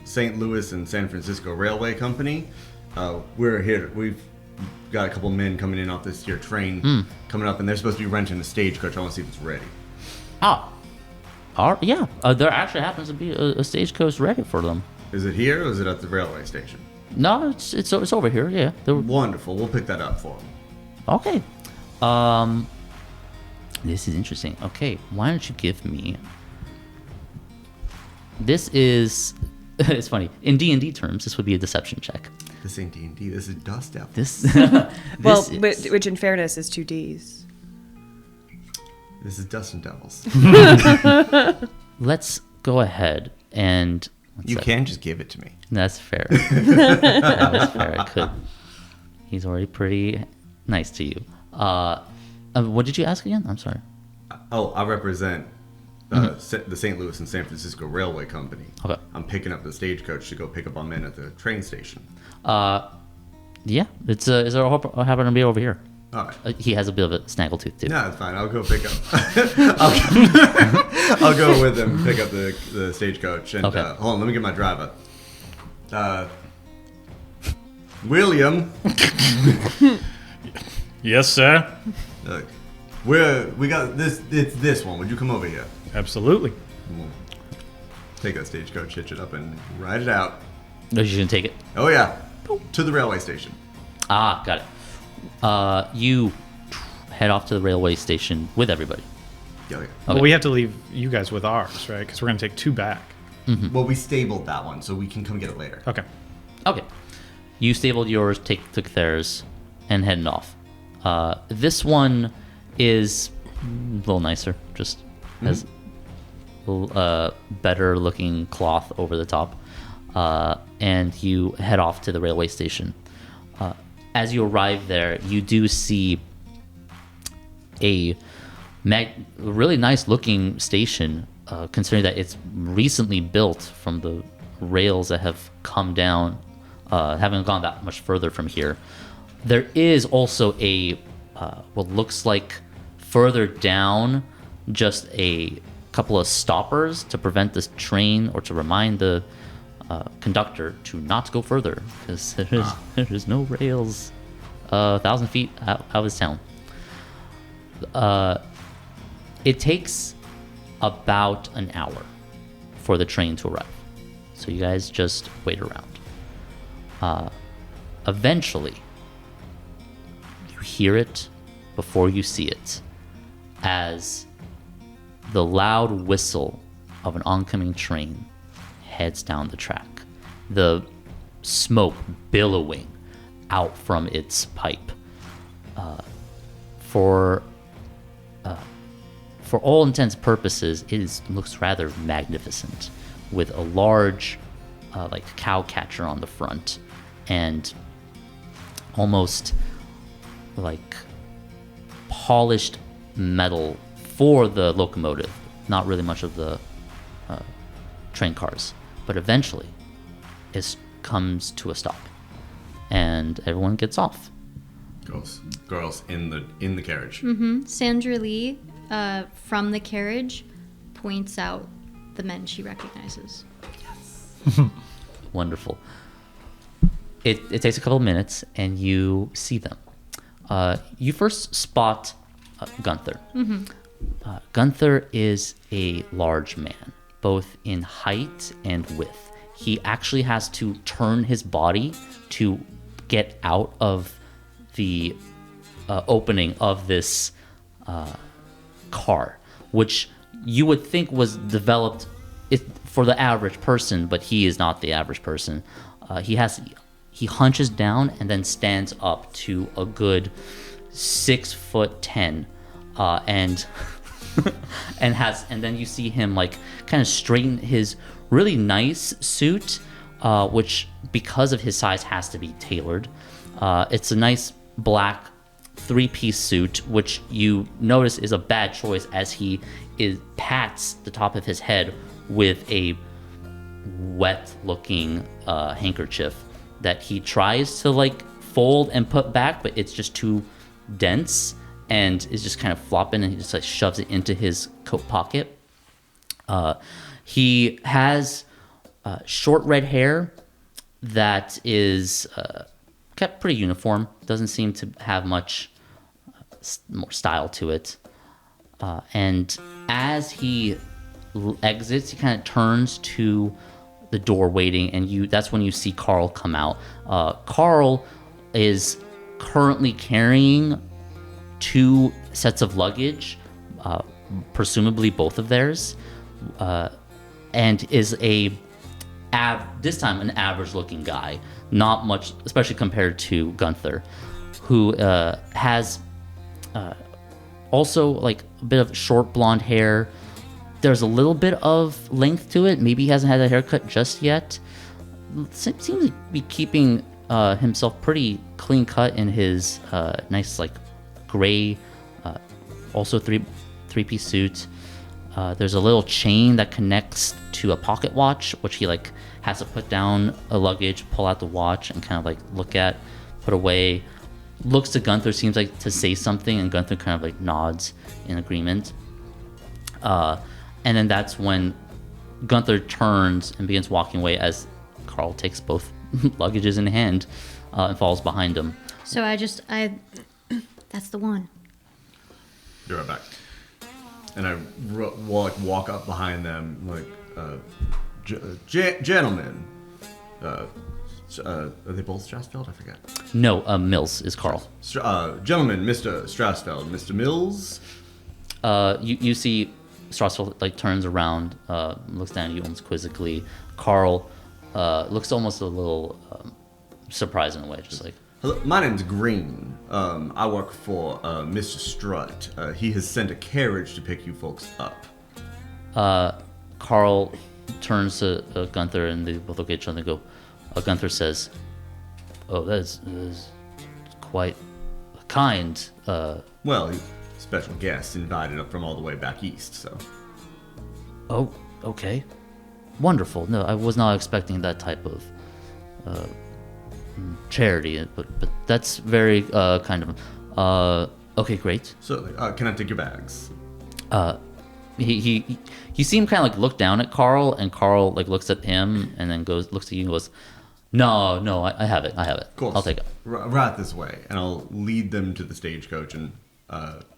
St. Louis and San Francisco Railway Company. We're here. We've got a couple men coming in off this here train coming up, and they're supposed to be renting a stagecoach. I want to see if it's ready. Yeah. There actually happens to be a stagecoach ready for them. Is it here or is it at the railway station? No, it's over here. Yeah. Wonderful. We'll pick that up for them. Okay. This is interesting. Okay, why don't you give me... This is... It's funny. In D&D terms, this would be a deception check. This ain't D&D. This is Dust Devil. Which in fairness is 2 Ds. This is Dust and Devils. Let's go ahead and... You can just give it to me. That's fair. That's fair. I could. He's already pretty nice to you. What did you ask again? I'm sorry. I represent the St. Louis and San Francisco Railway Company. Okay. I'm picking up the stagecoach to go pick up our men at the train station. Yeah, it's happening to be over here. All right. He has a bit of a snaggletooth too. No, it's fine. I'll go pick up. I'll go with them, pick up the stagecoach, and okay. Hold on. Let me get my driver. William. Yes, sir. Look, we got this. It's this one. Would you come over here? Absolutely. We'll take that stagecoach, hitch it up, and ride it out. You shouldn't take it. Oh yeah, to the railway station. Got it. You head off to the railway station with everybody. Yeah. Okay. Well, we have to leave you guys with ours, right? Because we're going to take 2 back. Mm-hmm. Well, we stabled that one, so we can come get it later. Okay. Okay. You stabled yours, took theirs, and heading off. This one is a little nicer, just has a little better looking cloth over the top. And you head off to the railway station. As you arrive there, you do see a really nice looking station, considering that it's recently built from the rails that have come down, haven't gone that much further from here. There is also a what looks like further down just a couple of stoppers to prevent this train or to remind the conductor to not go further because there is no rails 1,000 feet out of this town. It takes about an hour for the train to arrive, so you guys just wait around. Eventually, you hear it before you see it as the loud whistle of an oncoming train heads down the track, the smoke billowing out from its pipe. For all intents and purposes, it looks rather magnificent, with a large like cow catcher on the front and almost like polished metal for the locomotive, not really much of the train cars. But eventually, it comes to a stop, and everyone gets off. Girls in the carriage. Sandra Lee, from the carriage, points out the men she recognizes. Wonderful. It takes a couple of minutes, and you see them. You first spot Gunther. Gunther is a large man, both in height and width. He actually has to turn his body to get out of the opening of this car, which you would think was developed for the average person, but he is not the average person. He hunches down and then stands up to a good 6'10", and and then you see him like kind of straighten his really nice suit, which because of his size has to be tailored. It's a nice black 3-piece suit, which you notice is a bad choice as he pats the top of his head with a wet-looking handkerchief that he tries to like fold and put back, but it's just too dense and is just kind of flopping, and he just like shoves it into his coat pocket. He has short red hair that is kept pretty uniform. Doesn't seem to have much more style to it. And as he exits, he kind of turns to the door waiting, and that's when you see Carl come out. Carl is currently carrying 2 sets of luggage, presumably both of theirs, and is this time an average-looking guy, not much, especially compared to Gunther, who has also like a bit of short blonde hair. There's a little bit of length to it. Maybe he hasn't had a haircut just yet. Seems to be keeping himself pretty clean cut in his nice like gray, also three-piece suit. There's a little chain that connects to a pocket watch, which he like has to put down a luggage, pull out the watch, and kind of like look at, put away. Looks to Gunther, seems like to say something, and Gunther kind of like nods in agreement. And then that's when Gunther turns and begins walking away as Carl takes both luggages in hand and follows behind him. So that's the one. You're right back. And I walk up behind them like, gentlemen. Are they both Strassfeld? I forget. No, Mills is Carl. Gentlemen, Mr. Strassfeld, Mr. Mills. You see Strassfeld like turns around, looks down at you almost quizzically. Carl looks almost a little surprised in a way, just like, hello, my name's Green. I work for Mr. Strutt. He has sent a carriage to pick you folks up. Carl turns to Gunther, and they both look at each other and go, Gunther says, "Oh, that is quite kind." Well, special guest invited up from all the way back east, so. Oh, okay. Wonderful. No, I was not expecting that type of charity, but that's very kind of him. Okay, great. So, can I take your bags? You see him kind of like look down at Carl, and Carl like looks at him and then looks at you and goes, No, I have it. Of course. I'll take it. Right this way, and I'll lead them to the stagecoach and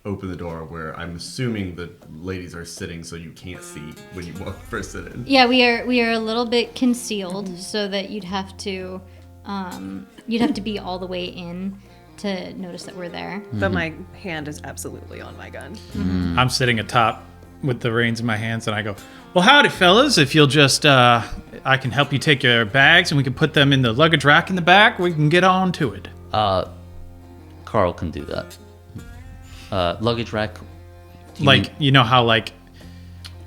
open the door where I'm assuming the ladies are sitting, so you can't see when you first sit in. Yeah, we are a little bit concealed, so that you'd have to be all the way in to notice that we're there. But my hand is absolutely on my gun. I'm sitting atop with the reins in my hands, and I go, well, howdy, fellas. If you'll just, I can help you take your bags, and we can put them in the luggage rack in the back. We can get on to it. Carl can do that. Luggage rack. You know how, like,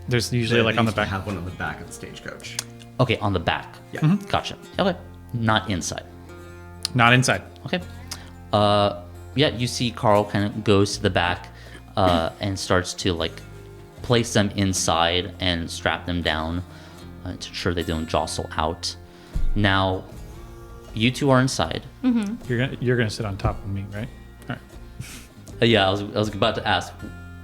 there's usually, like, on the They back. have one on the back of the stagecoach. Okay, on the back. Yeah. Gotcha. Okay. Not inside. Not inside. Okay. Yeah, you see Carl kind of goes to the back and starts to like place them inside and strap them down to ensure they don't jostle out. Now, you two are inside. You're gonna sit on top of me, right? All right. Yeah, I was about to ask,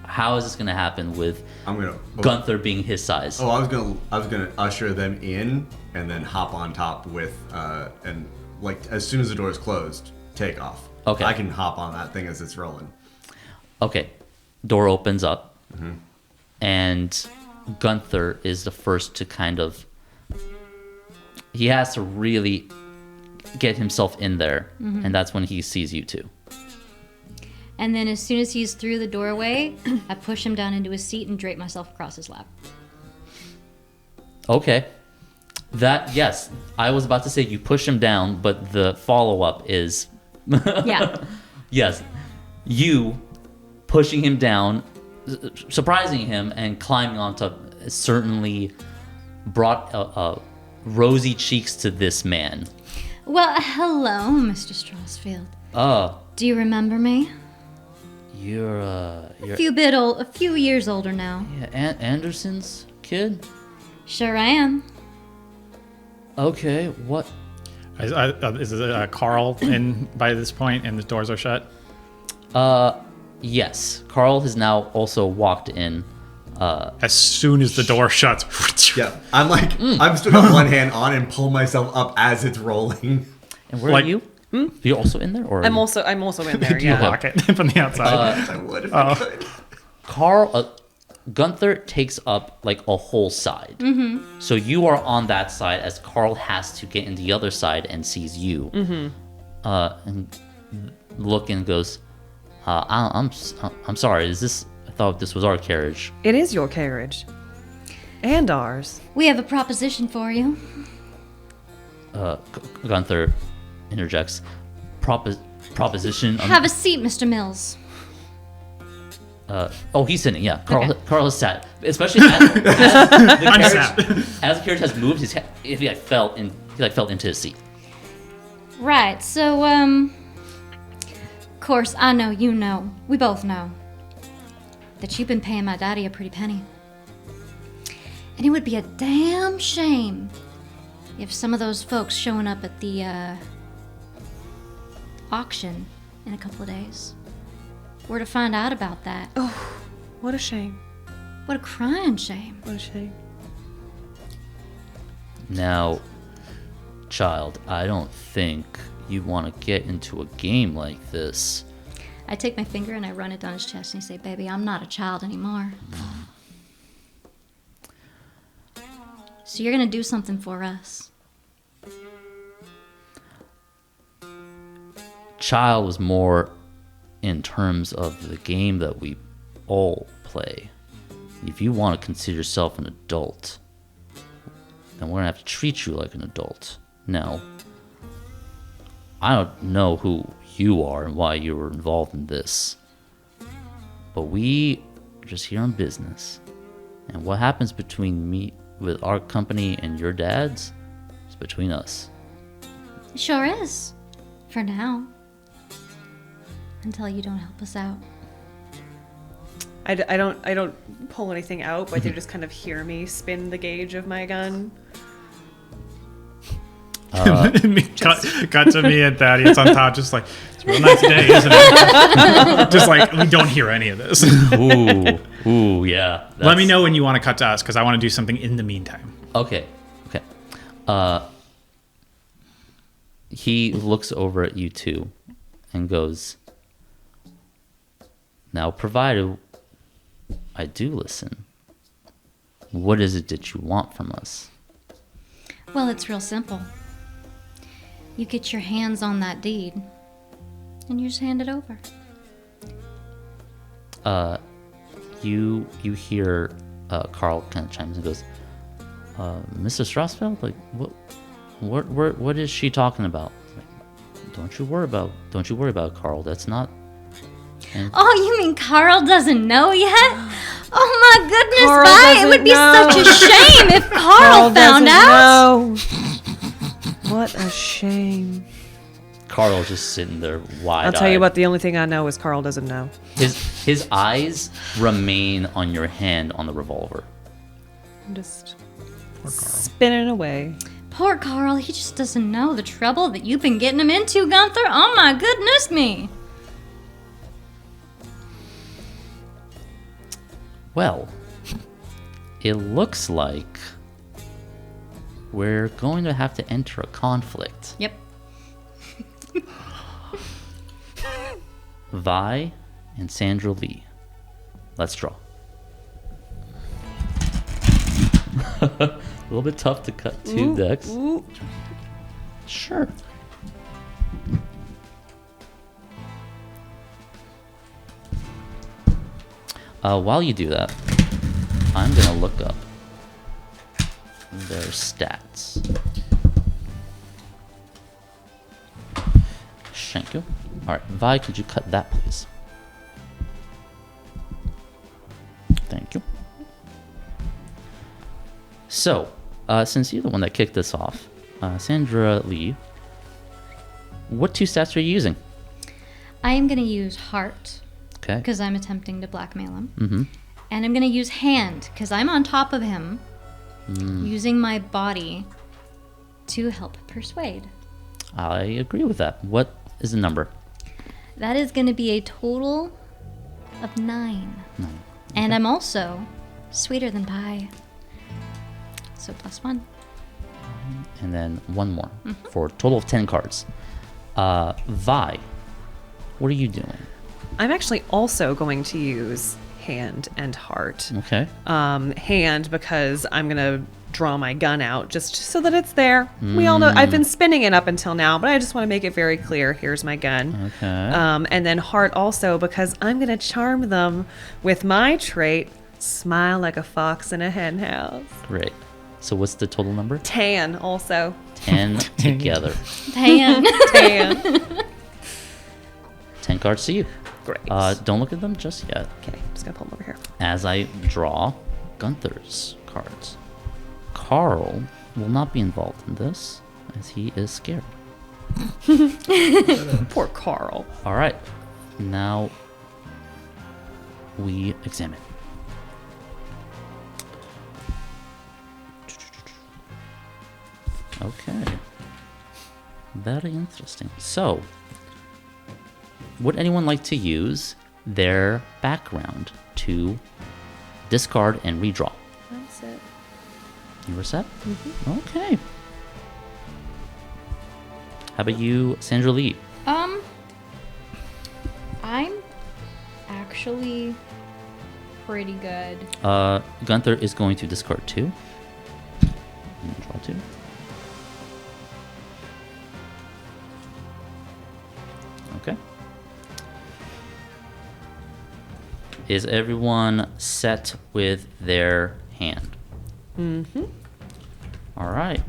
how is this gonna happen with I'm gonna Gunther being his size? Oh, I was gonna usher them in and then hop on top with and like as soon as the door is closed, take off. Okay. I can hop on that thing as it's rolling. Okay, door opens up, and Gunther is the first to kind of. He has to really get himself in there, and that's when he sees you two. And then as soon as he's through the doorway, I push him down into his seat and drape myself across his lap. Okay. Yes, I was about to say you push him down, but the follow-up is... Yeah. Yes, you pushing him down, surprising him, and climbing on top certainly brought rosy cheeks to this man. Well, hello, Mr. Strasfield. Do you remember me? You're A few years older now. yeah, Anderson's kid? Sure I am. Okay, what? Is Carl in by this point and the doors are shut? Yes. Carl has now also walked in. As soon as the door shuts. Yeah, I'm like I'm still got one hand on and pull myself up as it's rolling. And where Like- are you? You're also in there, or I'm also in there. Yeah. Lock it from the outside. I would if I could. Carl, Gunther takes up like a whole side. So you are on that side as Carl has to get in the other side and sees you. And look and goes, I'm sorry. Is this? I thought this was our carriage. It is your carriage. And ours. We have a proposition for you. Gunther interjects, proposition. Have a seat, Mr. Mills. He's sitting. Yeah, Carl. Okay. Carl is sat, especially as the I'm carriage, as the carriage has moved. His head, he fell into his seat. Right, so, of course, I know, you know, we both know that you've been paying my daddy a pretty penny. And it would be a damn shame if some of those folks showing up at the, auction in a couple of days were to find out about that. Oh, what a shame. What a crying shame. What a shame. Now, child, I don't think you want to get into a game like this. I take my finger and I run it down his chest and I say, baby, I'm not a child anymore. So you're gonna do something for us. Child was more in terms of the game that we all play. If you want to consider yourself an adult, then we're gonna have to treat you like an adult. Now, I don't know who you are and why you were involved in this, but we are just here on business. And what happens between me, with our company and your dad's, is between us. It sure is. For now. Until you don't help us out. I don't pull anything out, but they just kind of hear me spin the gauge of my gun. Cut to me and Thaddeus on top, just like, it's a real nice day, isn't it? Just like, we don't hear any of this. Ooh, yeah. Let me know when you want to cut to us, because I want to do something in the meantime. Okay. He looks over at you two and goes, now, provided I do listen, what is it that you want from us? Well, it's real simple. You get your hands on that deed, and you just hand it over. You hear Carl kind of chimes and goes, Mr. Strasfeld, like what is she talking about? Like, don't you worry about it, Carl. That's not. Oh, you mean Carl doesn't know yet? Oh my goodness, Carl bye. It doesn't would be know. such a shame if Carl found doesn't out. know. What a shame. Carl's just sitting there wide-eyed. I'll tell you what, the only thing I know is Carl doesn't know. His eyes remain on your hand on the revolver. I'm just spinning away. Poor Carl, he just doesn't know the trouble that you've been getting him into, Gunther. Oh my goodness me. Well, it looks like we're going to have to enter a conflict. Yep. Vi and Sandra Lee. Let's draw. A little bit tough to cut two decks. Ooh. Sure. While you do that, I'm gonna look up their stats. Thank you. All right, Vi, could you cut that, please? Thank you. So, since you're the one that kicked this off, Sandra Lee, what 2 stats are you using? I am going to use heart Okay. because I'm attempting to blackmail him. And I'm going to use hand because I'm on top of him, using my body to help persuade. I agree with that. What is the number? That is going to be a total of 9. And I'm also sweeter than pie. So +1. And then one more for a total of 10 cards. Vi, what are you doing? I'm actually also going to use hand and heart. Okay. Hand because I'm going to draw my gun out just so that it's there. We all know I've been spinning it up until now, but I just want to make it very clear. Here's my gun. Okay. And then heart also because I'm going to charm them with my trait, smile like a fox in a hen house. Great. So what's the total number? Tan also. 10 together. Tan. Tan. 10 cards to you. Great. Don't look at them just yet. Okay, I'm just going to pull them over here. As I draw Gunther's cards. Carl will not be involved in this as he is scared. Poor Carl. All right. Now we examine. Okay. Very interesting. So, would anyone like to use their background to discard and redraw? That's it. You were set? Okay. How about you, Sandra Lee? I'm actually pretty good. Gunther is going to discard 2. And draw 2. Okay. Is everyone set with their hand? Mm-hmm. All right.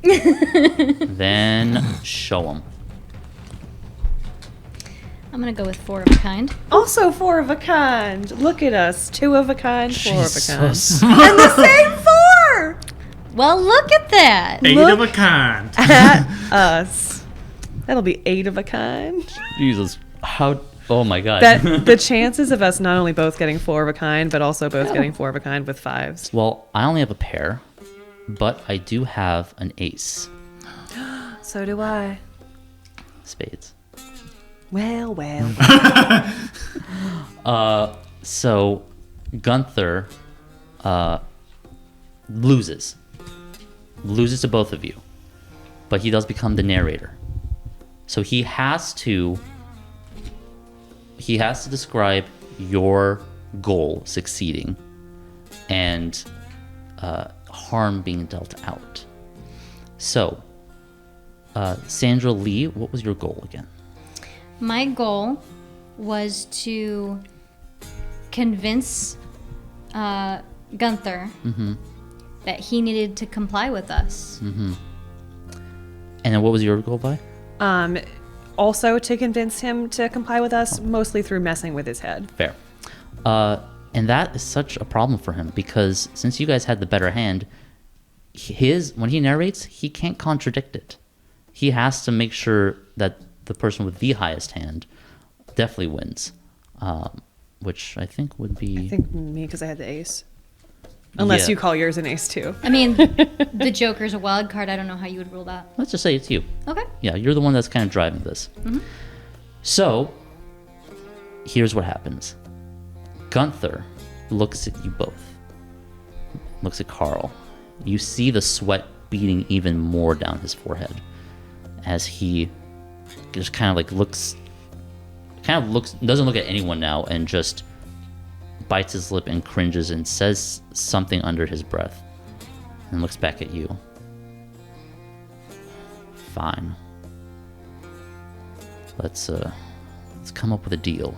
Then show them. I'm gonna go with 4 of a kind. Also 4 of a kind. Look at us. 2 of a kind, 4 of a kind. Jesus. And the same 4! Well, look at that. 8 Look of a kind. At us. That'll be 8 of a kind. Jesus. How? Oh my God. That the chances of us not only both getting 4 of a kind, but also both getting 4 of a kind with 5s. Well, I only have a pair, but I do have an ace. So do I. Spades. Well. So Gunther loses to both of you, but he does become the narrator. So he has to describe your goal succeeding and harm being dealt out. So, Sandra Lee, what was your goal again? My goal was to convince Gunther that he needed to comply with us. And then what was your goal, Vi? Also to convince him to comply with us, mostly through messing with his head. Fair. And that is such a problem for him because since you guys had the better hand, when he narrates, he can't contradict it. he has to make sure that the person with the highest hand definitely wins, which I think would be. I think me because I had the ace. Unless Yeah. you call yours an ace too. I mean, the Joker's a wild card. I don't know how you would rule that. Let's just say it's you. Okay. Yeah, you're the one that's kind of driving this. So, here's what happens. Gunther looks at you both. Looks at Carl. You see the sweat beating even more down his forehead as he just kind of like doesn't look at anyone now and just bites his lip and cringes and says something under his breath and looks back at you. Fine. Let's come up with a deal.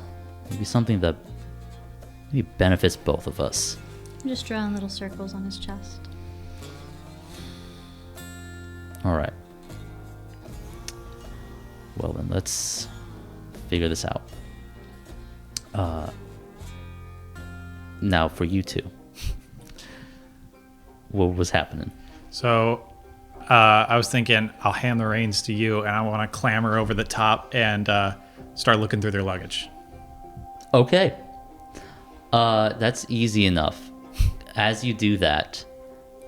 Maybe something that maybe benefits both of us. I'm just drawing little circles on his chest. All right. Well then, let's figure this out. Now for you two, what was happening? So I was thinking I'll hand the reins to you, and I want to clamber over the top and start looking through their luggage. Okay. That's easy enough. As you do that,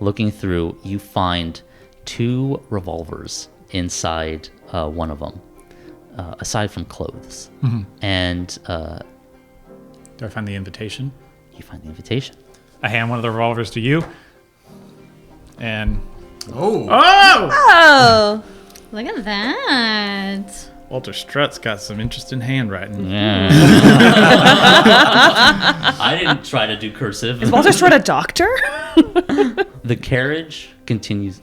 looking through, you find 2 revolvers inside one of them, aside from clothes. And Do I find the invitation? you find the invitation. I hand one of the revolvers to you, and Oh. Oh, Look at that. Walter Strutt's got some interesting handwriting. Yeah. I didn't try to do cursive. is Walter Short a doctor? The carriage continues.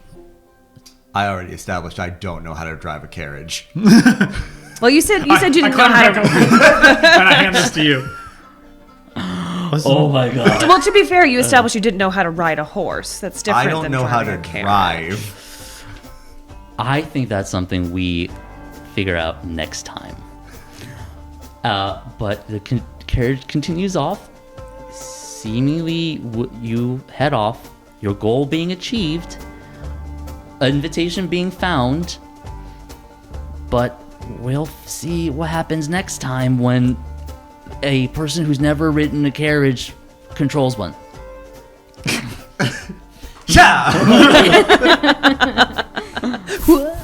I already established I don't know how to drive a carriage. Well, you said you didn't know climb how back to. over and I hand this to you. Oh my god. Well, to be fair, you established you didn't know how to ride a horse. That's different. I don't than know how to driving a carriage. drive. I think that's something we figure out next time. But the carriage continues off. Seemingly, you head off. Your goal being achieved. Invitation being found. But we'll see what happens next time when a person who's never ridden a carriage controls one. Yeah. Whoa.